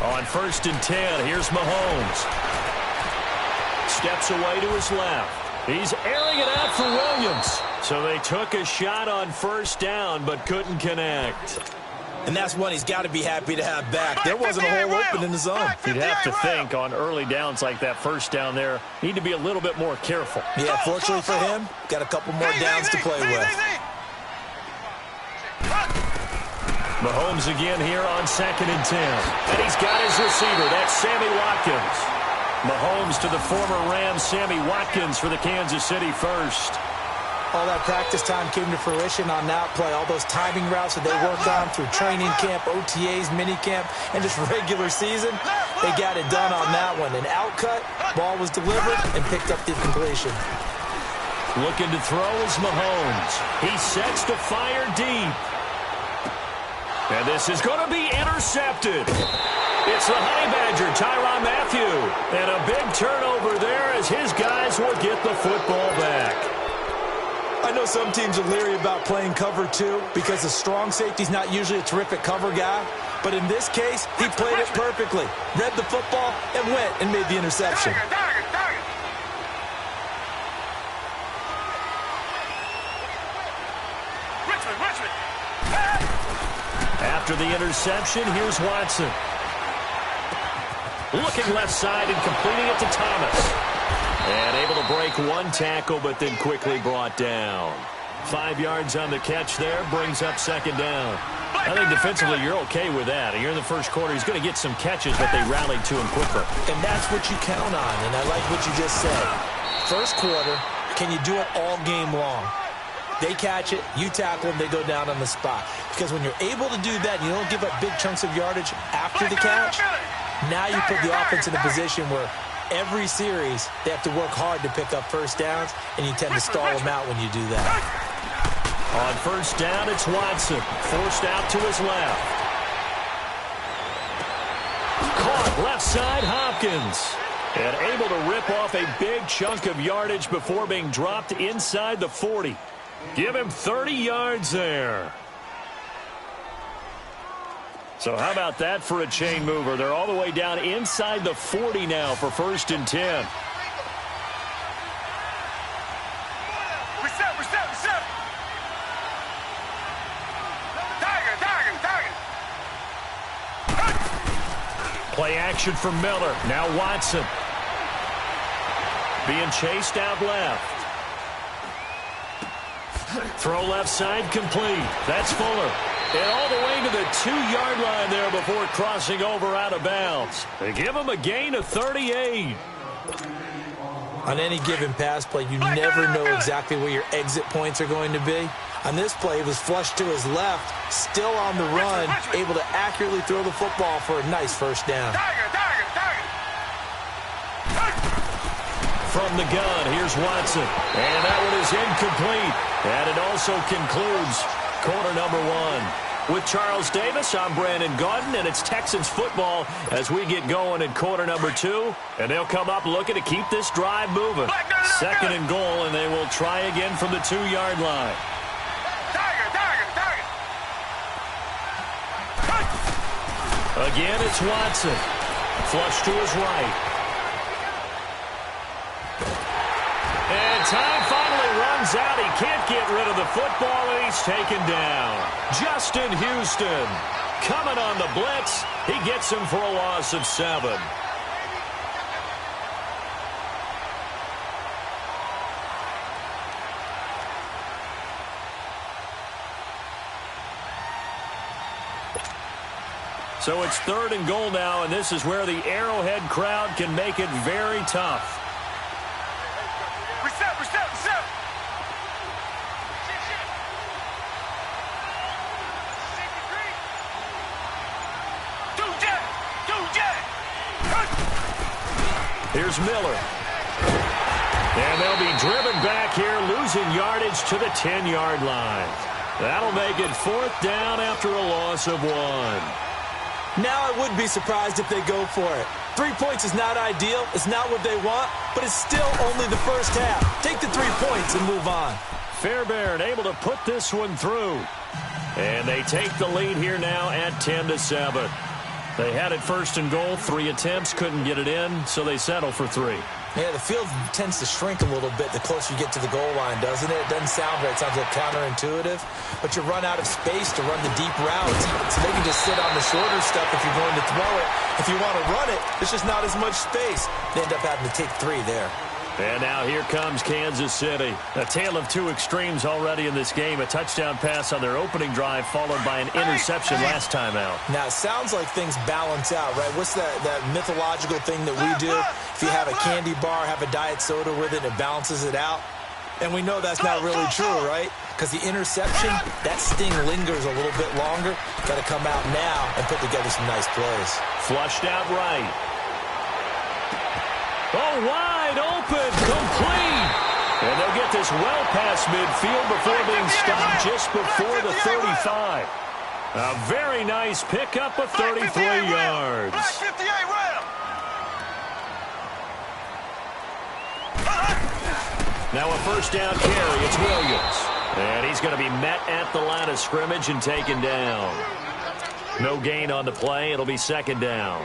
On 1st and 10, here's Mahomes. Steps away to his left. He's airing it out for Williams. So they took a shot on 1st down, but couldn't connect. And that's one he's got to be happy to have back. There wasn't a hole open in the zone. You'd have to think on early downs like that 1st down there, need to be a little bit more careful. Yeah, fortunately for him, got a couple more downs to play with. Mahomes again here on 2nd and 10. And he's got his receiver. That's Sammy Watkins. Mahomes to the former Rams, Sammy Watkins for the Kansas City first. All that practice time came to fruition on that play. All those timing routes that they worked on through training camp, OTAs, minicamp, and just regular season, they got it done on that one. An outcut, ball was delivered, and picked up the completion. Looking to throw is Mahomes. He sets to fire deep. And this is going to be intercepted. It's the Honey Badger, Tyrann Mathieu. And a big turnover there as his guys will get the football back. I know some teams are leery about playing cover 2 because the strong safety's not usually a terrific cover guy. But in this case, he played it perfectly. Read the football and went and made the interception. After the interception, here's Watson. Looking left side and completing it to Thomas. And able to break one tackle, but then quickly brought down. 5 yards on the catch there, brings up 2nd down. I think defensively you're okay with that. You're in the first quarter. He's going to get some catches, but they rallied to him quicker. And that's what you count on, and I like what you just said. First quarter, can you do it all game long? They catch it, you tackle them, they go down on the spot. Because when you're able to do that, you don't give up big chunks of yardage after the catch, now you put the offense in a position where every series they have to work hard to pick up 1st downs, and you tend to stall them out when you do that. On 1st down, it's Watson. Forced out to his left. Caught left side, Hopkins. And able to rip off a big chunk of yardage before being dropped inside the 40. Give him 30 yards there. So how about that for a chain mover? They're all the way down inside the 40 now for 1st and 10. Reset. Target. Play action from Miller. Now Watson. Being chased out left. Throw left side complete. That's Fuller. And all the way to the 2-yard line there before crossing over out of bounds. They give him a gain of 38. On any given pass play, you never know exactly where your exit points are going to be. On this play, it was flushed to his left, still on the run, able to accurately throw the football for a nice 1st down. From the gun, here's Watson. And that one is incomplete. And it also concludes quarter number 1. With Charles Davis, I'm Brandon Gaudin, and it's Texans football as we get going in quarter number 2. And they'll come up looking to keep this drive moving. 2nd and goal, and they will try again from the 2-yard line. Again, it's Watson. Flush to his right. time finally runs out. He can't get rid of the football, and he's taken down. Justin Houston coming on the blitz. He gets him for a loss of 7. So it's 3rd and goal now, and this is where the Arrowhead crowd can make it very tough. Reset. Here's Miller. And they'll be driven back here, losing yardage to the 10-yard line. That'll make it 4th down after a loss of 1. Now I wouldn't be surprised if they go for it. 3 points is not ideal. It's not what they want, but it's still only the first half. Take the 3 points and move on. Fairbairn able to put this one through. And they take the lead here now at 10-7. They had it 1st and goal, 3 attempts, couldn't get it in, so they settle for 3. Yeah, the field tends to shrink a little bit the closer you get to the goal line, doesn't it? It doesn't sound right. It sounds like counterintuitive. But you run out of space to run the deep routes. So they can just sit on the shorter stuff if you're going to throw it. If you want to run it, there's just not as much space. They end up having to take 3 there. And now here comes Kansas City. A tale of 2 extremes already in this game. A touchdown pass on their opening drive followed by an interception last time out. Now, it sounds like things balance out, right? What's that mythological thing that we do? If you have a candy bar, have a diet soda with it, it balances it out. And we know that's not really true, right? Because the interception, that sting lingers a little bit longer. Got to come out now and put together some nice plays. Flushed out right. Oh, wide open, complete. And they'll get this well past midfield before being stopped just before the 35. A very nice pickup of 33 yards. Now a 1st down carry, it's Williams. And he's going to be met at the line of scrimmage and taken down. No gain on the play, it'll be 2nd down.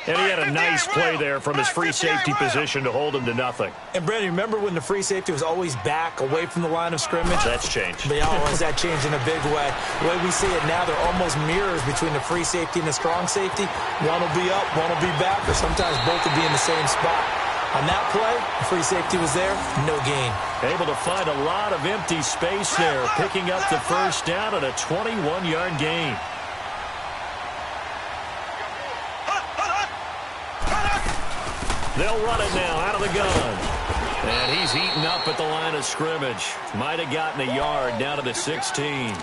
And he had a nice play there from his free safety position to hold him to nothing. And, Brandon, remember when the free safety was always back, away from the line of scrimmage? That's changed. But that changed in a big way. The way we see it now, they're almost mirrors between the free safety and the strong safety. One will be up, one will be back, or sometimes both will be in the same spot. On that play, the free safety was there, no gain. Able to find a lot of empty space there, picking up the 1st down at a 21-yard gain. They'll run it now out of the gun. And he's eaten up at the line of scrimmage. Might have gotten a yard down to the 16.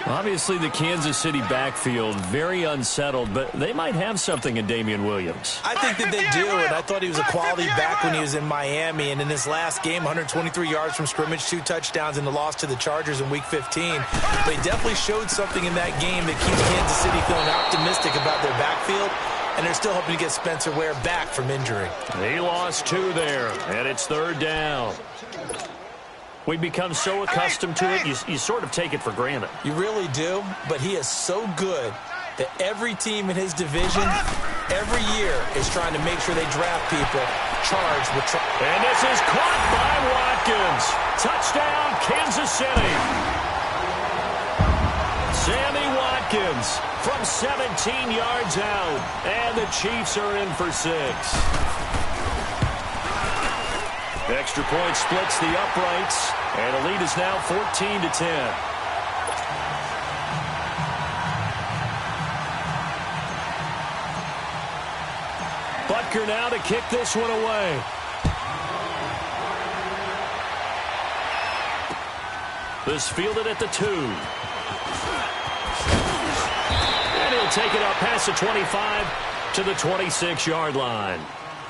Obviously, the Kansas City backfield, very unsettled, but they might have something in Damian Williams. I think that they do, and I thought he was a quality back when he was in Miami. And in this last game, 123 yards from scrimmage, 2 touchdowns in the loss to the Chargers in Week 15. But he definitely showed something in that game that keeps Kansas City feeling optimistic about their backfield. And they're still hoping to get Spencer Ware back from injury. He lost 2 there, and it's 3rd down. We become so accustomed to it, you sort of take it for granted. You really do, but he is so good that every team in his division, every year, is trying to make sure they draft people charged with... And this is caught by Watkins. Touchdown, Kansas City. Sammy Watkins from 17 yards out, and the Chiefs are in for 6. Extra point splits the uprights, and the lead is now 14-10. Butker now to kick this one away. This fielded at the 2. And he'll take it up past the 25 to the 26-yard line.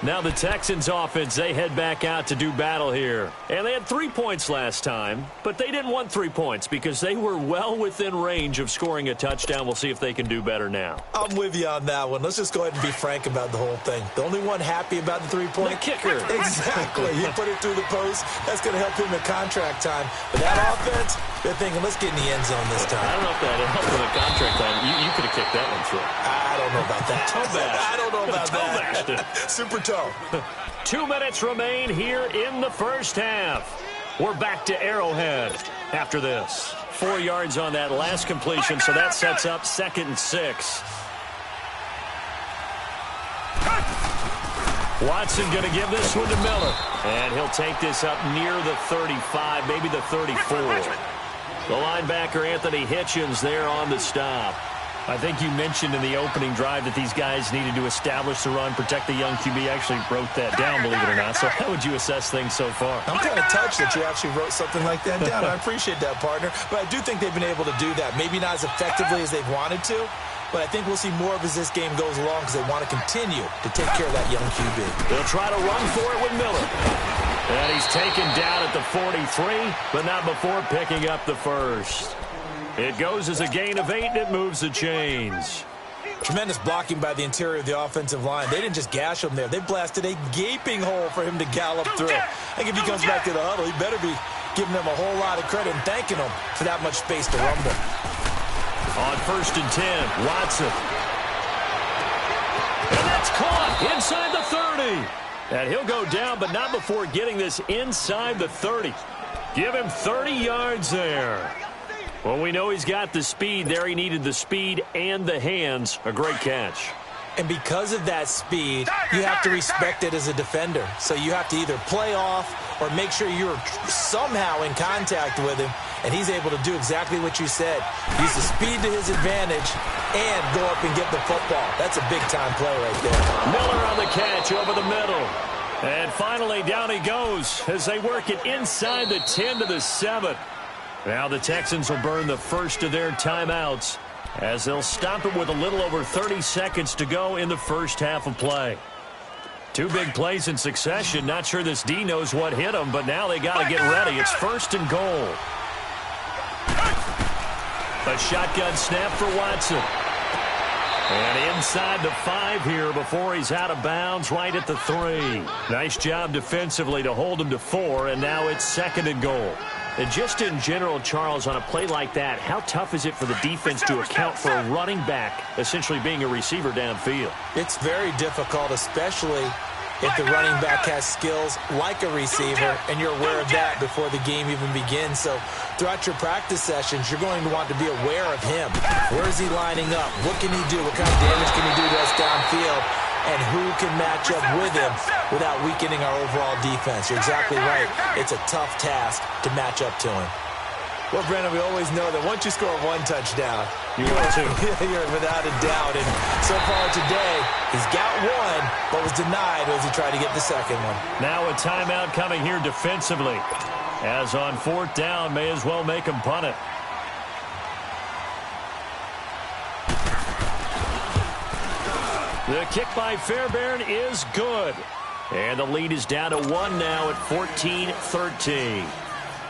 Now the Texans offense, they head back out to do battle here. And they had 3 points last time, but they didn't want 3 points because they were well within range of scoring a touchdown. We'll see if they can do better now. I'm with you on that one. Let's just go ahead and be frank about the whole thing. The only one happy about the 3-point... The kicker. Exactly. You put it through the post. That's going to help him in contract time. But that offense, they're thinking, let's get in the end zone this time. I don't know if that helped with the contract time. You could have kicked that one through. I don't don't know about that. Toe bash. I don't know about Toe that. Super toe. 2 minutes remain here in the first half. We're back to Arrowhead after this. 4 yards on that last completion, so that sets up 2nd and 6. Watson going to give this one to Miller. And he'll take this up near the 35, maybe the 34. The linebacker, Anthony Hitchens, there on the stop. I think you mentioned in the opening drive that these guys needed to establish the run, protect the young QB. Actually wrote that down, believe it or not. So how would you assess things so far? I'm kind of touched that you actually wrote something like that down. I appreciate that, partner. But I do think they've been able to do that. Maybe not as effectively as they've wanted to, but I think we'll see more of as this game goes along because they want to continue to take care of that young QB. They'll try to run for it with Miller. And he's taken down at the 43, but not before picking up the first. It goes as a gain of 8, and it moves the chains. Tremendous blocking by the interior of the offensive line. They didn't just gash him there. They blasted a gaping hole for him to gallop through. I think if he comes back to the huddle, he better be giving them a whole lot of credit and thanking them for that much space to rumble. On 1st and 10, Watson. And that's caught inside the 30. And he'll go down, but not before getting this inside the 30. Give him 30 yards there. Well, we know he's got the speed there. He needed the speed and the hands. A great catch. And because of that speed, you have to respect it as a defender. So you have to either play off or make sure you're somehow in contact with him. And he's able to do exactly what you said. Use the speed to his advantage and go up and get the football. That's a big-time play right there. Miller on the catch over the middle. And finally, down he goes as they work it inside the 10 to the 7. Now the Texans will burn the first of their timeouts as they'll stop it with a little over 30 seconds to go in the first half of play. 2 big plays in succession. Not sure this D knows what hit them, but now they got to get ready. It's 1st and goal. A shotgun snap for Watson. And inside the 5 here before he's out of bounds right at the 3. Nice job defensively to hold him to 4, and now it's 2nd and goal. And just in general, Charles, on a play like that, how tough is it for the defense to account for a running back essentially being a receiver downfield? It's very difficult, especially if the running back has skills like a receiver, and you're aware of that before the game even begins. So throughout your practice sessions, you're going to want to be aware of him. Where is he lining up? What can he do? What kind of damage can he do to us downfield? And who can match up with him without weakening our overall defense? You're exactly right. It's a tough task to match up to him. Well, Brandon, we always know that once you score 1 touchdown, you're without a doubt. And so far today, he's got 1, but was denied as he tried to get the second one. Now a timeout coming here defensively. As on 4th down, may as well make him punt it. The kick by Fairbairn is good. And the lead is down to 1 now at 14-13.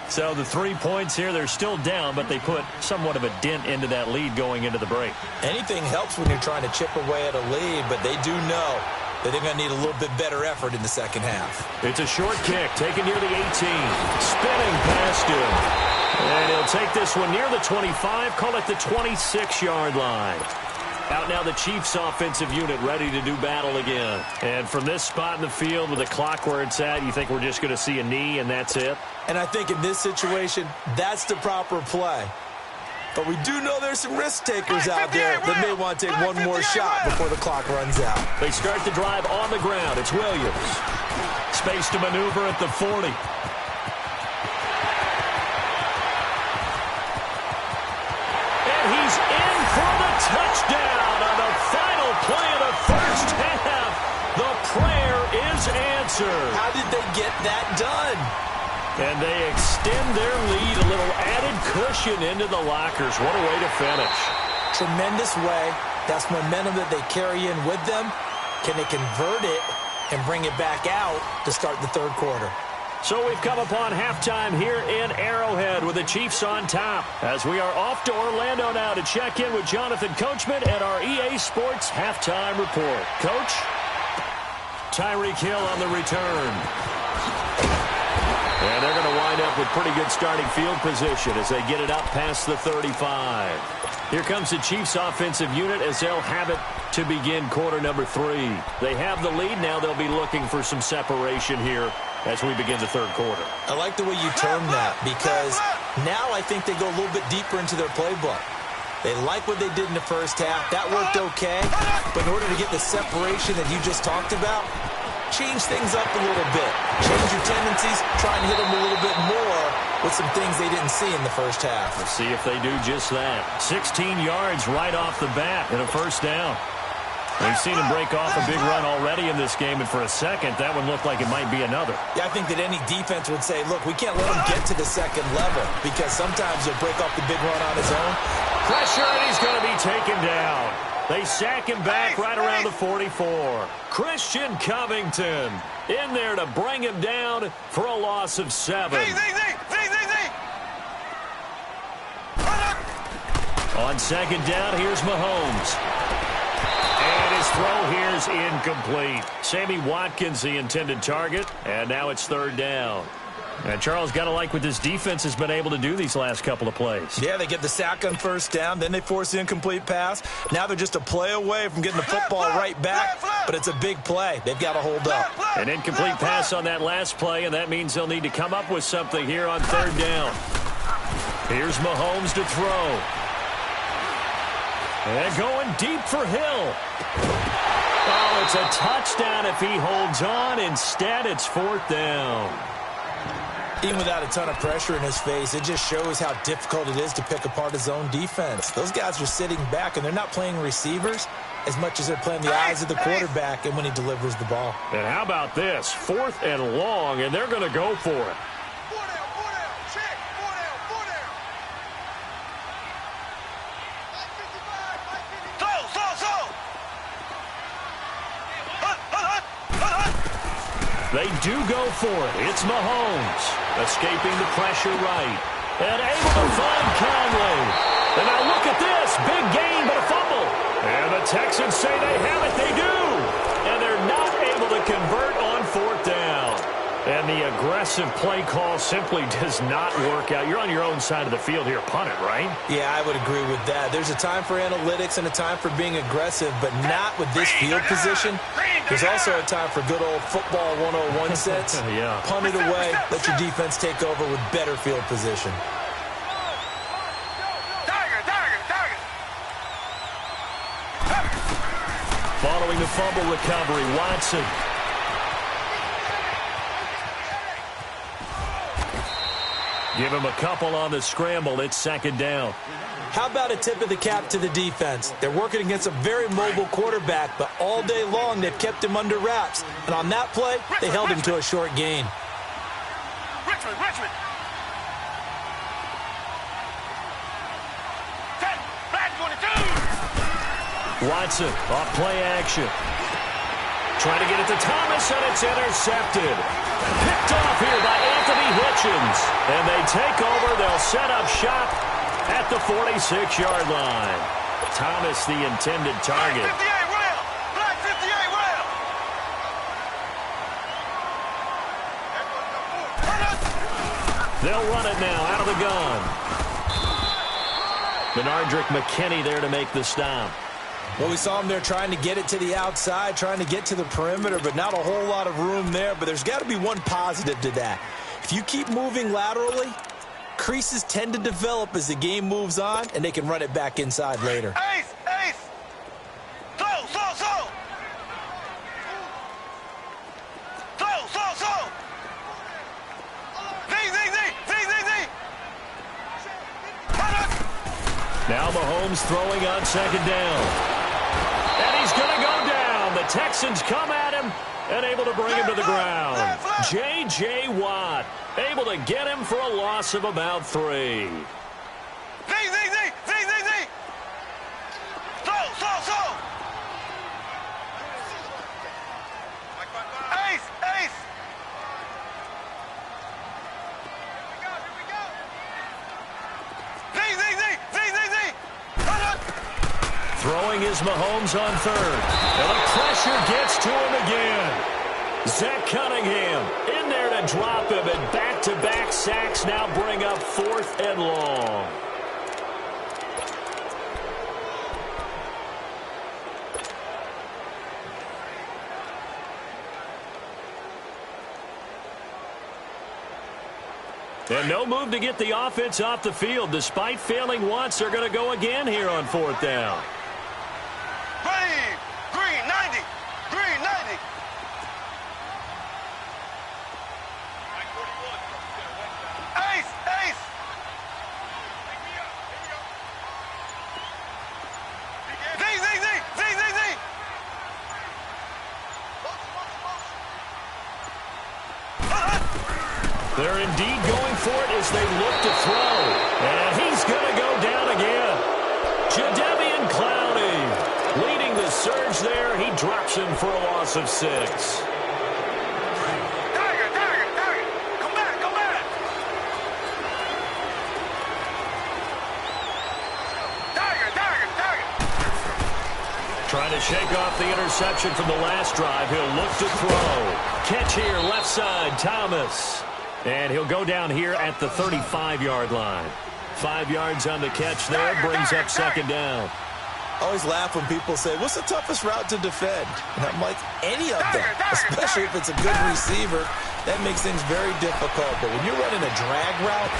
So the 3 points here, they're still down, but they put somewhat of a dent into that lead going into the break. Anything helps when you're trying to chip away at a lead, but they do know that they're going to need a little bit better effort in the second half. It's a short kick, taken near the 18. Spinning past him. And he'll take this one near the 25, call it the 26-yard line. Out now the Chiefs offensive unit ready to do battle again. And from this spot in the field with the clock where it's at, you think we're just going to see a knee and that's it? And I think in this situation, that's the proper play. But we do know there's some risk takers out there that may want to take one more shot before the clock runs out. They start the drive on the ground. It's Williams. Space to maneuver at the 40. And he's in for the touchdown on the final play of the first half. The prayer is answered. How did they get that done? And they extend their lead, a little added cushion into the lockers. What a way to finish. Tremendous way. That's momentum that they carry in with them. Can they convert it and bring it back out to start the 3rd quarter? So we've come upon halftime here in Arrowhead with the Chiefs on top. As we are off to Orlando now to check in with Jonathan Coachman at our EA Sports Halftime Report. Coach, Tyreek Hill on the return. And they're going to wind up with pretty good starting field position as they get it up past the 35. Here comes the Chiefs offensive unit as they'll have it to begin quarter number 3. They have the lead. Now they'll be looking for some separation here as we begin the third quarter. I like the way you term that because now I think they go a little bit deeper into their playbook. They like what they did in the first half. That worked okay. But in order to get the separation that you just talked about, change things up a little bit. Change your tendencies. Try and hit them a little bit more with some things they didn't see in the first half. Let's see if they do just that. 16 yards right off the bat and a first down. We've seen him break off a big run already in this game, and for a second, that one looked like it might be another. Yeah, I think that any defense would say, look, we can't let him get to the second level because sometimes he'll break off the big run on his own. Pressure, and he's going to be taken down. They sack him back right around the 44. Christian Covington in there to bring him down for a loss of 7. On second down, here's Mahomes. And his throw here is incomplete. Sammy Watkins, the intended target, and now it's third down. And Charles, got to like what this defense has been able to do these last couple of plays. Yeah, they get the sack on first down, then they force the incomplete pass. Now they're just a play away from getting the football right back, but it's a big play. They've got to hold up. An incomplete pass on that last play, and that means they'll need to come up with something here on third down. Here's Mahomes to throw. And going deep for Hill. Oh, it's a touchdown if he holds on. Instead, it's fourth down. Even without a ton of pressure in his face, it just shows how difficult it is to pick apart his own defense. Those guys are sitting back, and they're not playing receivers as much as they're playing the eyes of the quarterback and when he delivers the ball. And how about this? 4th and long, and they're going to go for it. They do go for it. It's Mahomes escaping the pressure right. And able to find Conley. And now look at this. Big gain, but a fumble. And the Texans say they have it. They do. And they're not able to convert on fourth down. And the aggressive play call simply does not work out. You're on your own side of the field here. Punt it, right? Yeah, I would agree with that. There's a time for analytics and a time for being aggressive, but not with this field position. There's also a time for good old football 101 sense. Yeah. Punt it away. Let your defense take over with better field position. Following the fumble recovery, Watson. Give him a couple on the scramble. It's second down. How about a tip of the cap to the defense? They're working against a very mobile quarterback, but all day long they've kept him under wraps. And on that play, they held him to a short gain. Richmond. Watson off play action. Trying to get it to Thomas, and it's intercepted. Picked off here by Anthony Hitchens. And they take over. They'll set up shop at the 46-yard line. Thomas, the intended target. Black 58 rail. They'll run it now out of the gun. Benardrick McKinney there to make the stop. Well, we saw him there trying to get it to the outside, trying to get to the perimeter, but not a whole lot of room there. But there's got to be one positive to that. If you keep moving laterally, creases tend to develop as the game moves on, and they can run it back inside later. Ace. Slow. Now Mahomes throwing on second down. And he's going to go down. The Texans come at him and able to bring him to the ground. J.J. Watt able to get him for a loss of about 3. Slow. Ace. Throwing is Mahomes on third. And the pressure gets to him again. Zach Cunningham in there to drop him, and back-to-back sacks now bring up 4th and long. And no move to get the offense off the field. Despite failing once, they're going to go again here on 4th down. Ready. Green 90. Green 90. Ace. Ace. Z. Z. Z. Z. Z. Z. They're indeed going for it as they look to throw. And he's going to go down again. Jadeveon Clowney leading the surge there. He drops him for a loss of 6. Tiger. Tiger. Tiger. Come back. Come back. Tiger. Tiger. Tiger. Trying to shake off the interception from the last drive. He'll look to throw. Catch here, left side, Thomas. And he'll go down here at the 35-yard line. 5 yards on the catch there, brings up 2nd down. I always laugh when people say, what's the toughest route to defend? And I'm like, any of them, especially if it's a good receiver. That makes things very difficult. But when you're running a drag route,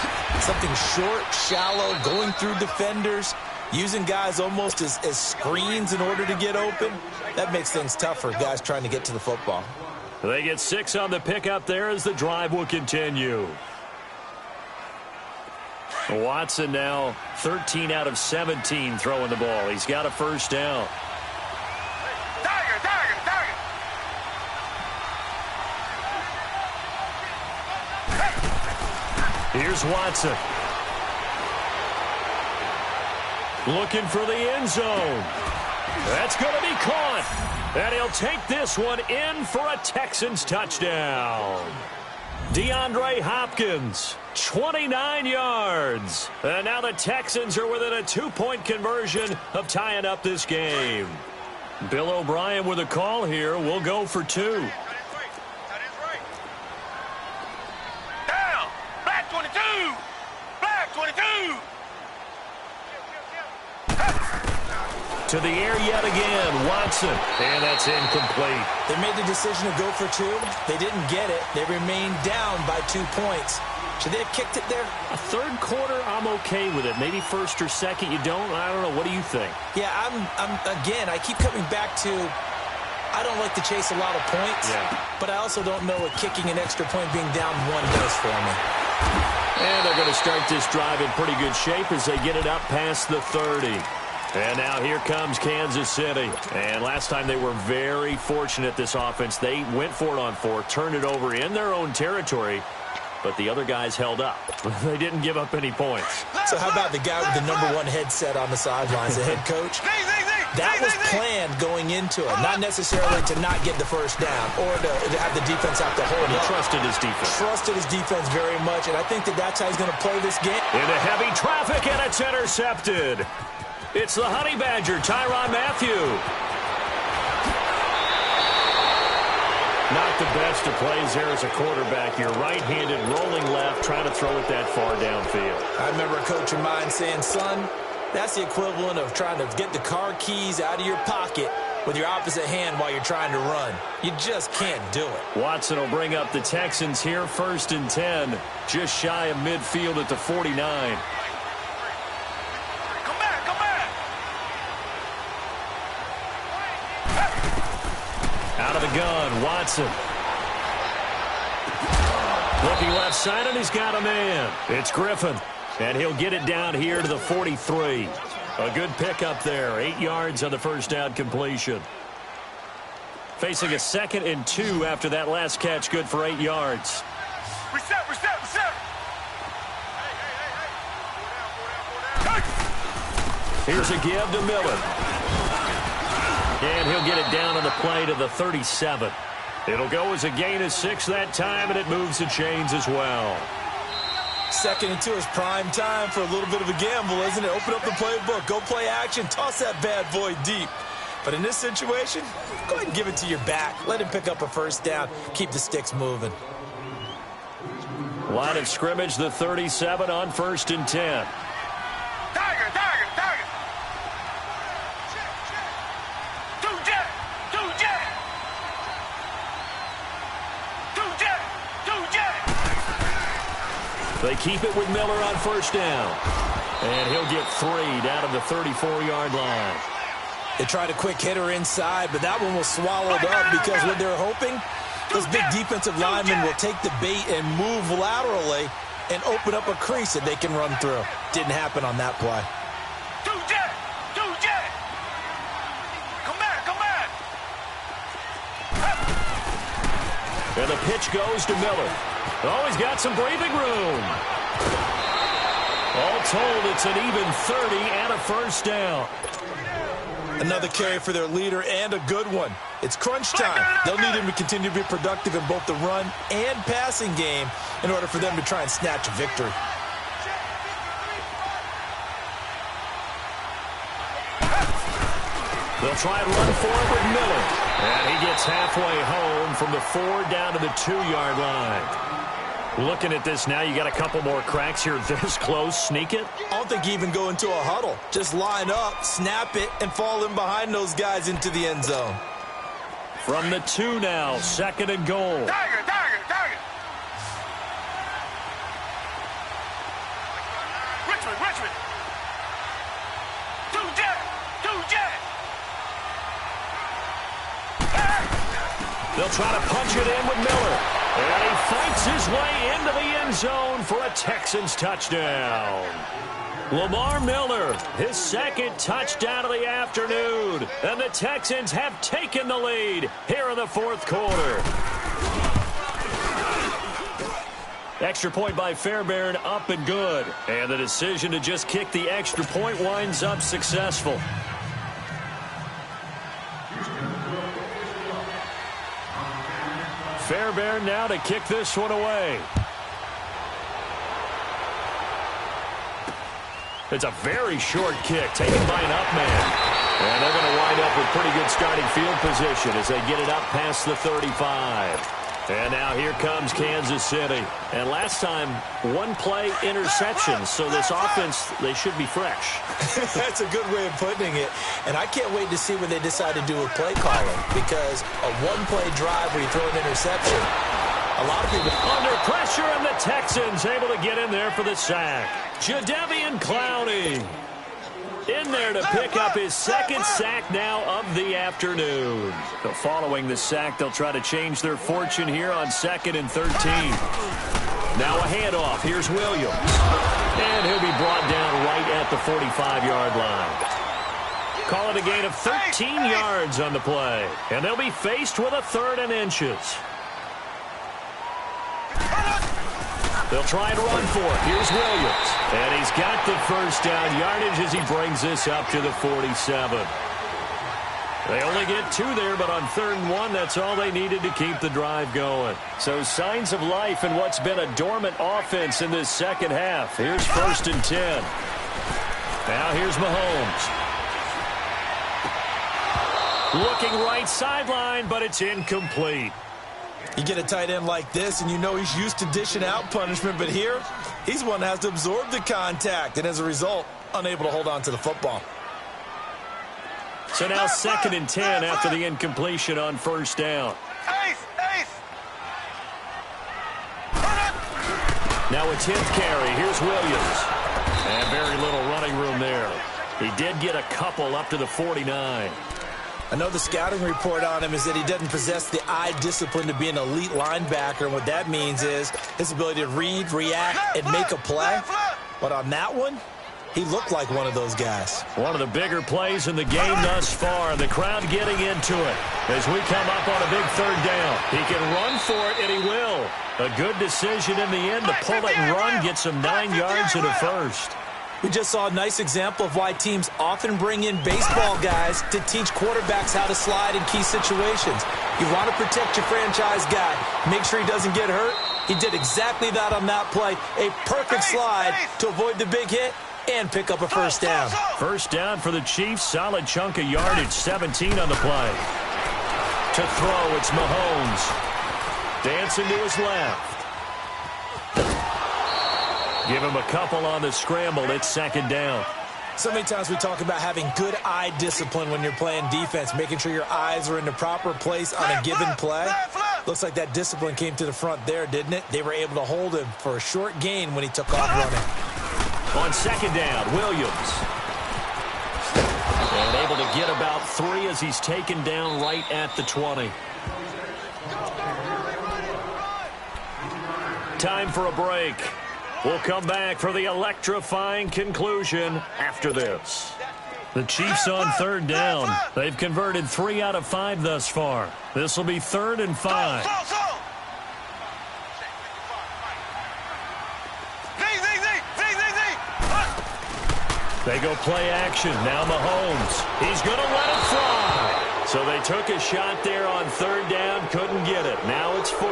something short, shallow, going through defenders, using guys almost as screens in order to get open, that makes things tough for guys trying to get to the football. They get 6 on the pickup there as the drive will continue. Watson now 13 out of 17 throwing the ball. He's got a 1st down. Tiger. Tiger. Tiger. Here's Watson. Looking for the end zone. That's going to be caught. And he'll take this one in for a Texans touchdown. DeAndre Hopkins, 29 yards. And now the Texans are within a 2-point conversion of tying up this game. Bill O'Brien with a call here. We'll go for 2. Down. Black 22. Black 22. To the air yet again, Watson. And that's incomplete. They made the decision to go for 2. They didn't get it. They remained down by 2 points. Should they have kicked it there? A 3rd quarter, I'm okay with it. Maybe 1st or 2nd, you don't. I don't know. What do you think? Yeah, again, I keep coming back to, I don't like to chase a lot of points, but I also don't know what kicking an extra point being down 1 does for me. And they're going to start this drive in pretty good shape as they get it up past the 30. And now here comes Kansas City. And last time they were very fortunate, this offense. They went for it on 4, turned it over in their own territory, but the other guys held up. They didn't give up any points. So how about the guy with the #1 headset on the sidelines, the head coach? That was planned going into it, not necessarily to not get the 1st down or to have the defense have to hold He up. trusted his defense. Trusted his defense very much, and I think that's how he's going to play this game. Into heavy traffic, and it's intercepted. It's the Honey Badger, Tyrann Mathieu. Not the best of plays there as a quarterback. You're right-handed, rolling left, trying to throw it that far downfield. I remember a coach of mine saying, son, that's the equivalent of trying to get the car keys out of your pocket with your opposite hand while you're trying to run. You just can't do it. Watson will bring up the Texans here, 1st and 10, just shy of midfield at the 49. Out of the gun, Watson. Looking left side, and he's got a man. It's Griffin, and he'll get it down here to the 43. A good pickup there, 8 yards on the 1st down completion. Facing a 2nd and 2 after that last catch, good for 8 yards. Reset. Here's a give to Miller. And he'll get it down on the play to the 37. It'll go as a gain of 6 that time, and it moves the chains as well. 2nd and 2 is prime time for a little bit of a gamble, isn't it? Open up the playbook, go play action, toss that bad boy deep. But in this situation, go ahead and give it to your back. Let him pick up a first down. Keep the sticks moving. Line of scrimmage, the 37 on 1st and 10. Tiger, tiger, tiger. Two jet, two jet. Two jet, two jet. They keep it with Miller on 1st down. And he'll get 3 down to the 34-yard line. They tried a quick hitter inside, but that one was swallowed up because what they're hoping, those big defensive linemen will take the bait and move laterally and open up a crease that they can run through. Didn't happen on that play. Two jet, two jet. Come back, come back. And the pitch goes to Miller. Oh, he's got some breathing room. All told, it's an even 30 and a first down. Another carry for their leader and a good one. It's crunch time. They'll need him to continue to be productive in both the run and passing game in order for them to try and snatch a victory. They'll try and run for it with Miller. And he gets halfway home from the 4 down to the 2-yard line. Looking at this now, you got a couple more cracks here this close. Sneak it? I don't think you even go into a huddle. Just line up, snap it, and fall in behind those guys into the end zone. From the 2 now, 2nd and goal. Tiger, tiger, tiger. Richmond, Richmond. Two jet, two jet. They'll try to punch it in with Miller. And he fights his way into the end zone for a Texans touchdown. Lamar Miller, his 2nd touchdown of the afternoon. And the Texans have taken the lead here in the 4th quarter. Extra point by Fairbairn, up and good. And the decision to just kick the extra point winds up successful. Fairbairn now to kick this one away. It's a very short kick taken by an up man. And they're going to wind up with pretty good starting field position as they get it up past the 35. And now here comes Kansas City. And last time, 1-play interception. So this offense, they should be fresh. That's a good way of putting it. And I can't wait to see what they decide to do with play calling. Because a 1-play drive where you throw an interception, a lot of people... Under pressure, and the Texans able to get in there for the sack. Jadeveon Clowney in there to pick up his 2nd sack now of the afternoon. So following the sack, they'll try to change their fortune here on 2nd and 13. Now a handoff. Here's Williams. And he'll be brought down right at the 45-yard line. Call it a gain of 13 yards on the play. And they'll be faced with a 3rd and inches. They'll try and run for it. Here's Williams. And he's got the first down yardage as he brings this up to the 47. They only get 2 there, but on 3rd and 1, that's all they needed to keep the drive going. So signs of life in what's been a dormant offense in this second half. Here's 1st and 10. Now here's Mahomes. Looking right sideline, but it's incomplete. You get a tight end like this, and you know he's used to dishing out punishment, but here, he's one that has to absorb the contact, and as a result, unable to hold on to the football. So now 2nd and 10 after the incompletion on 1st down. Now a 10th carry. Here's Williams. And very little running room there. He did get a couple up to the 49. I know the scouting report on him is that he doesn't possess the eye discipline to be an elite linebacker. And what that means is his ability to read, react, and make a play. But on that one, he looked like one of those guys. One of the bigger plays in the game thus far. The crowd getting into it as we come up on a big 3rd down. He can run for it, and he will. A good decision in the end to pull it and run, get some 9 yards and a first. We just saw a nice example of why teams often bring in baseball guys to teach quarterbacks how to slide in key situations. You want to protect your franchise guy. Make sure he doesn't get hurt. He did exactly that on that play. A perfect slide to avoid the big hit and pick up a first down. First down for the Chiefs. Solid chunk of yardage. 17 on the play. To throw, it's Mahomes. Dancing to his left. Give him a couple on the scramble. It's second down. So many times we talk about having good eye discipline when you're playing defense, making sure your eyes are in the proper place on a given play. Looks like that discipline came to the front there, didn't it? They were able to hold him for a short gain when he took off running. On second down, Williams. And able to get about 3 as he's taken down right at the 20. Time for a break. We'll come back for the electrifying conclusion after this. The Chiefs on third down. They've converted 3 out of 5 thus far. This will be 3rd and 5. They go play action. Now Mahomes. He's going to let it fly. So they took a shot there on third down. Couldn't get it. Now it's 4.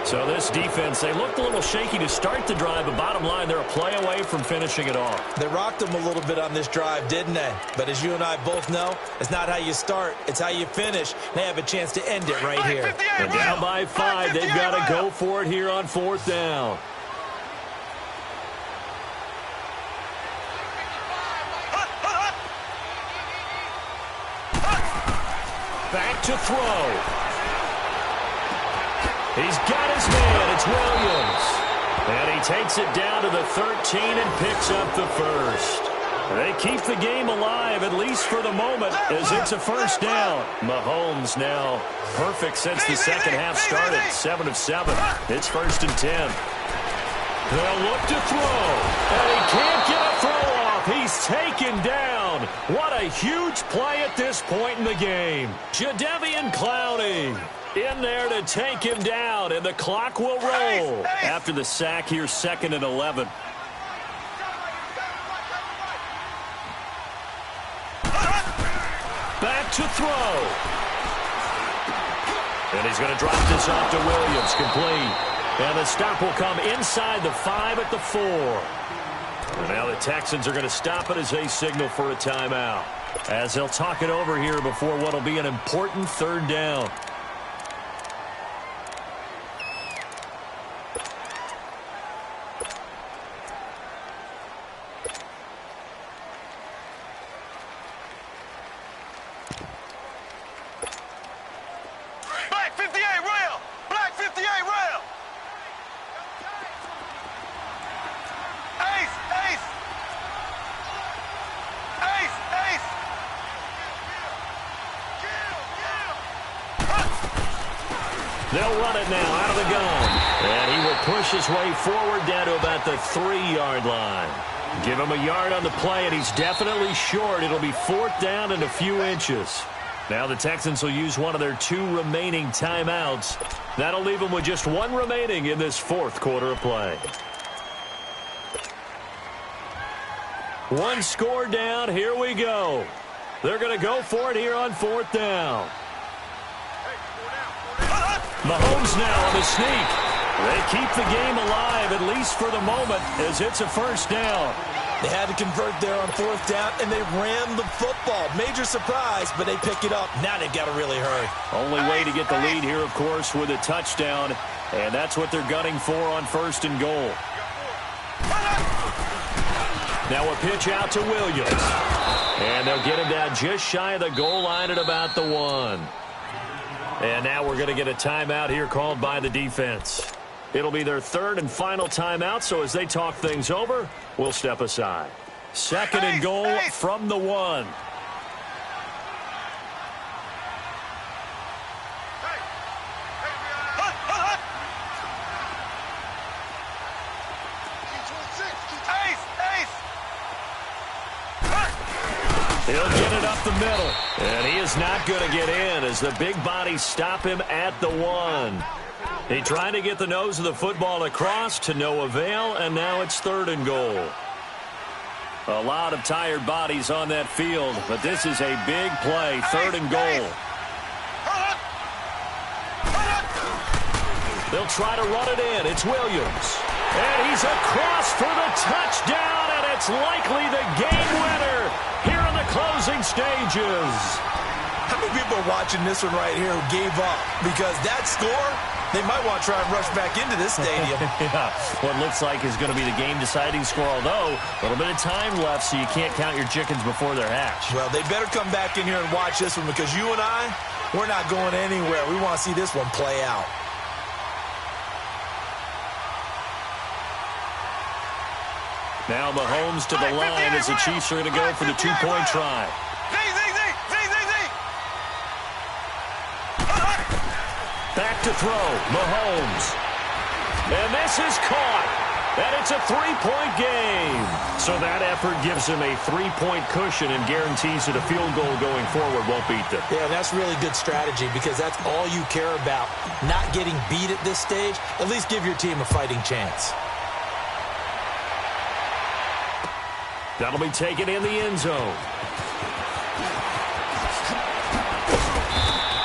So this defense, they looked a little shaky to start the drive, but bottom line, they're a play away from finishing it off. They rocked them a little bit on this drive, didn't they? But as you and I both know, it's not how you start, it's how you finish. They have a chance to end it right here. And down by 5, they've got to go for it here on 4th down. Back to throw. He's got his man. It's Williams. And he takes it down to the 13 and picks up the first. They keep the game alive, at least for the moment, as it's a first down. Mahomes now perfect since the second half started. 7 of 7. It's 1st and 10. They'll look to throw. And he can't get a throw off. He's taken down. What a huge play at this point in the game. Jadeveon Clowney in there to take him down, and the clock will roll. After the sack here, 2nd and 11. Back to throw. And he's going to drop this off to Williams, complete. And the stop will come inside the 5 at the 4. And now the Texans are going to stop it as they signal for a timeout, as they'll talk it over here before what will be an important 3rd down. They'll run it now out of the gun. And he will push his way forward down to about the 3-yard line. Give him a yard on the play, and he's definitely short. It'll be 4th down and a few inches. Now the Texans will use one of their 2 remaining timeouts. That'll leave them with just 1 remaining in this 4th quarter of play. 1 score down. Here we go. They're going to go for it here on 4th down. Mahomes now on the sneak. They keep the game alive, at least for the moment, as it's a first down. They had to convert there on 4th down, and they ran the football. Major surprise, but they pick it up. Now they've got to really hurry. Only way to get the lead here, of course, with a touchdown, and that's what they're gunning for on 1st and goal. Now a pitch out to Williams. And they'll get him down just shy of the goal line at about the 1. And now we're going to get a timeout here called by the defense. It'll be their 3rd and final timeout, so as they talk things over, we'll step aside. 2nd and goal from the 1. He'll get it up the middle. And he is not going to get in as the big bodies stop him at the 1. He tried to get the nose of the football across to no avail, and now it's 3rd and goal. A lot of tired bodies on that field, but this is a big play, 3rd and goal. They'll try to run it in. It's Williams. And he's across for the touchdown, and it's likely the game winner here in the closing stages. How many people are watching this one right here who gave up? Because that score, they might want to try and rush back into this stadium. Yeah, what looks like is going to be the game-deciding score, although a little bit of time left, so you can't count your chickens before they're hatched. Well, they better come back in here and watch this one because you and I, we're not going anywhere. We want to see this one play out. Now Mahomes to the line as the Chiefs are going to go for the two-point try. Back to throw, Mahomes. And this is caught. And it's a three-point game. So that effort gives him a three-point cushion and guarantees that a field goal going forward won't beat them. Yeah, that's really good strategy because that's all you care about. Not getting beat at this stage. At least give your team a fighting chance. That'll be taken in the end zone.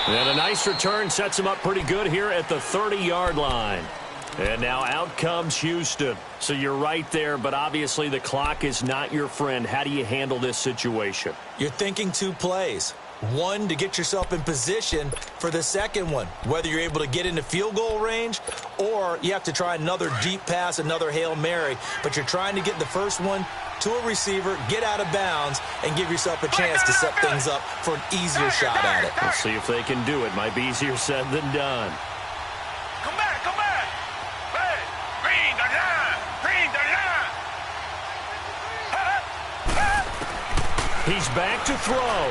And a nice return sets him up pretty good here at the 30-yard line. And now out comes Houston. So you're right there, but obviously the clock is not your friend. How do you handle this situation? You're thinking two plays. One, to get yourself in position for the second one, whether you're able to get into field goal range or you have to try another deep pass, another Hail Mary. But you're trying to get the first one to a receiver, get out of bounds, and give yourself a chance to set things up for an easier shot at it. We'll see if they can do it. Might be easier said than done. Come back, come back. Hey, green the line, green the line. He's back to throw.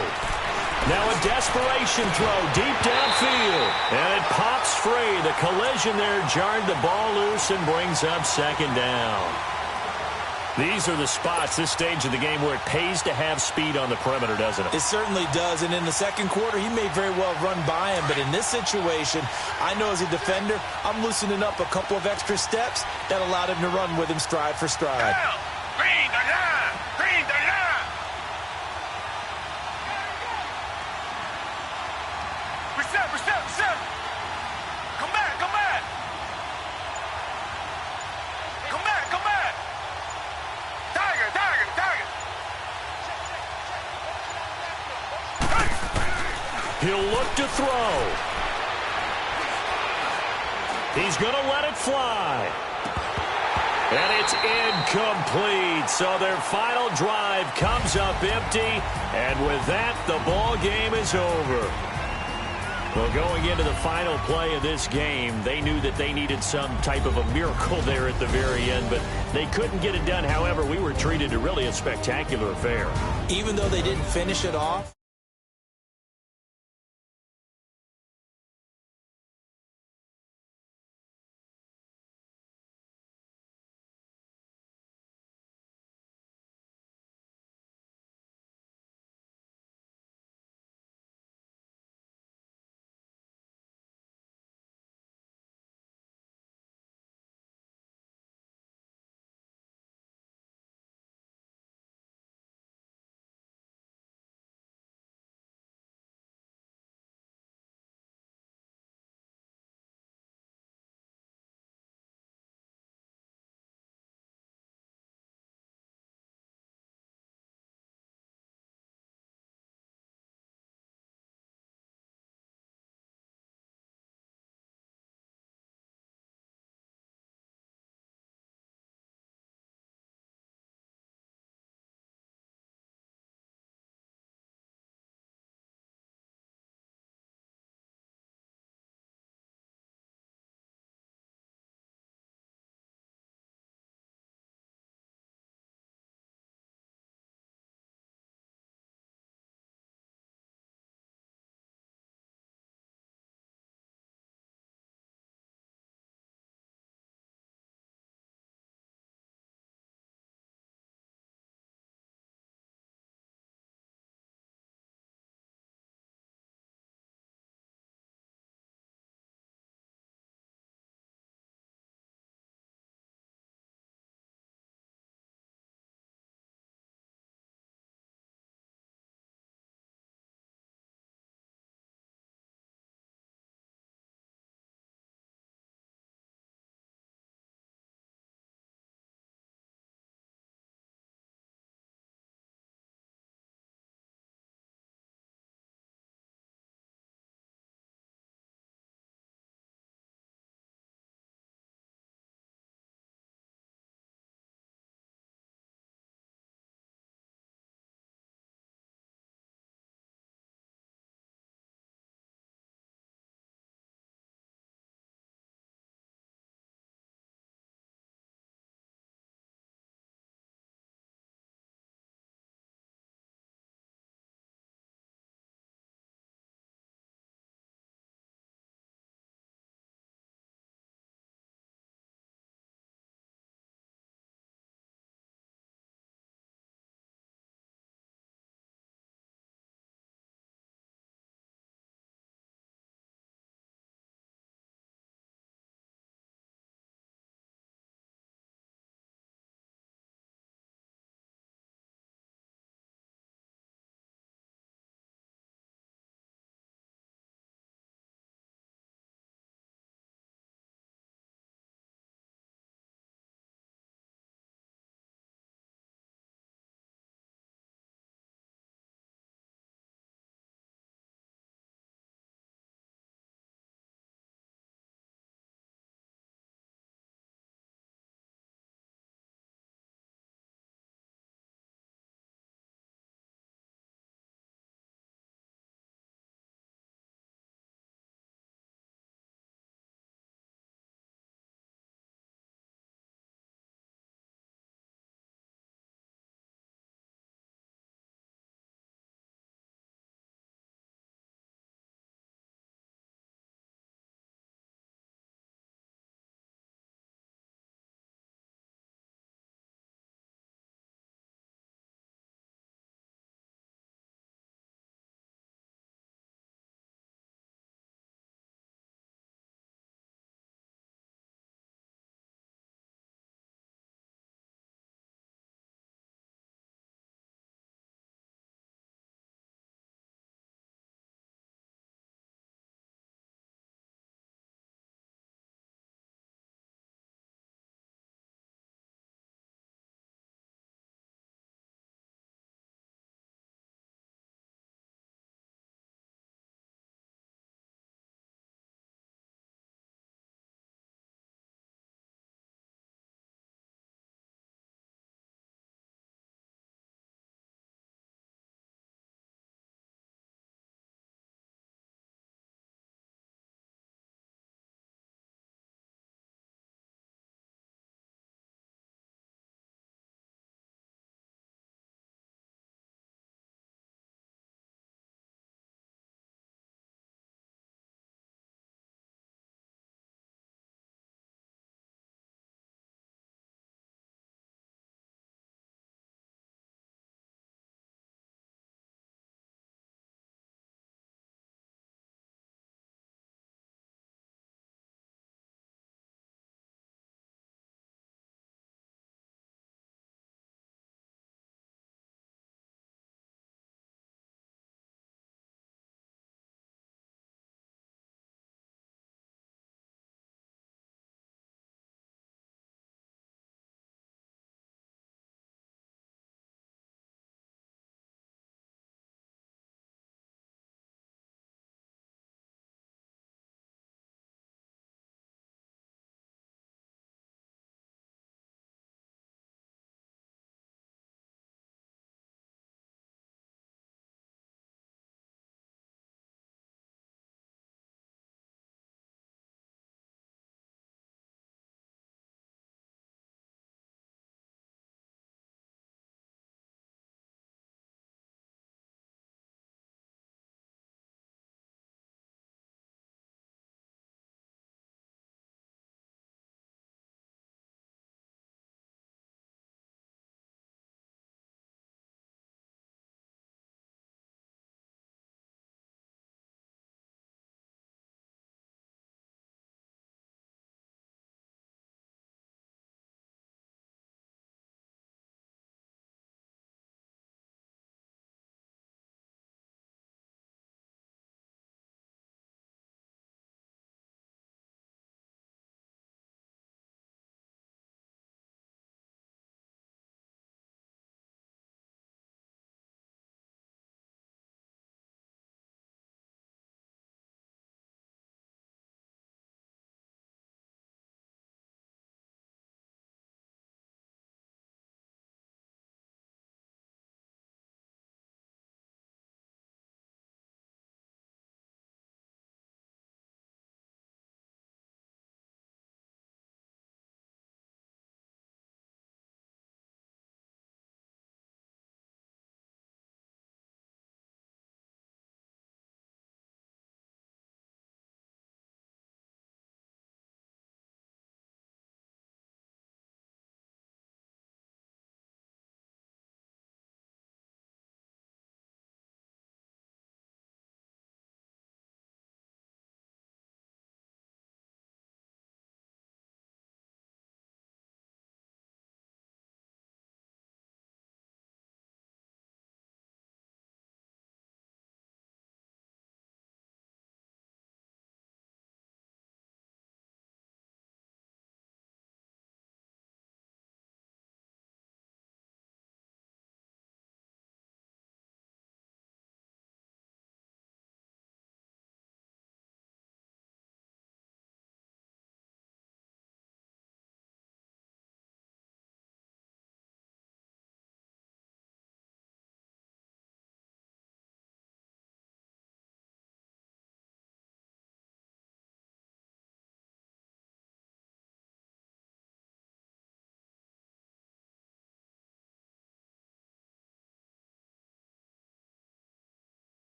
Now a desperation throw deep downfield. And it pops free. The collision there jarred the ball loose and brings up second down. These are the spots, this stage of the game, where it pays to have speed on the perimeter, doesn't it? It certainly does, and in the second quarter, he may very well run by him, but in this situation, I know as a defender, I'm loosening up a couple of extra steps that allowed him to run with him stride for stride. Green the line, green the line. Reset. Come back, come back. Come back, come back. Tiger. He'll look to throw. He's going to let it fly. And it's incomplete. So their final drive comes up empty. And with that, the ball game is over. Well, going into the final play of this game, they knew that they needed some type of a miracle there at the very end, but they couldn't get it done. However, we were treated to really a spectacular affair. Even though they didn't finish it off,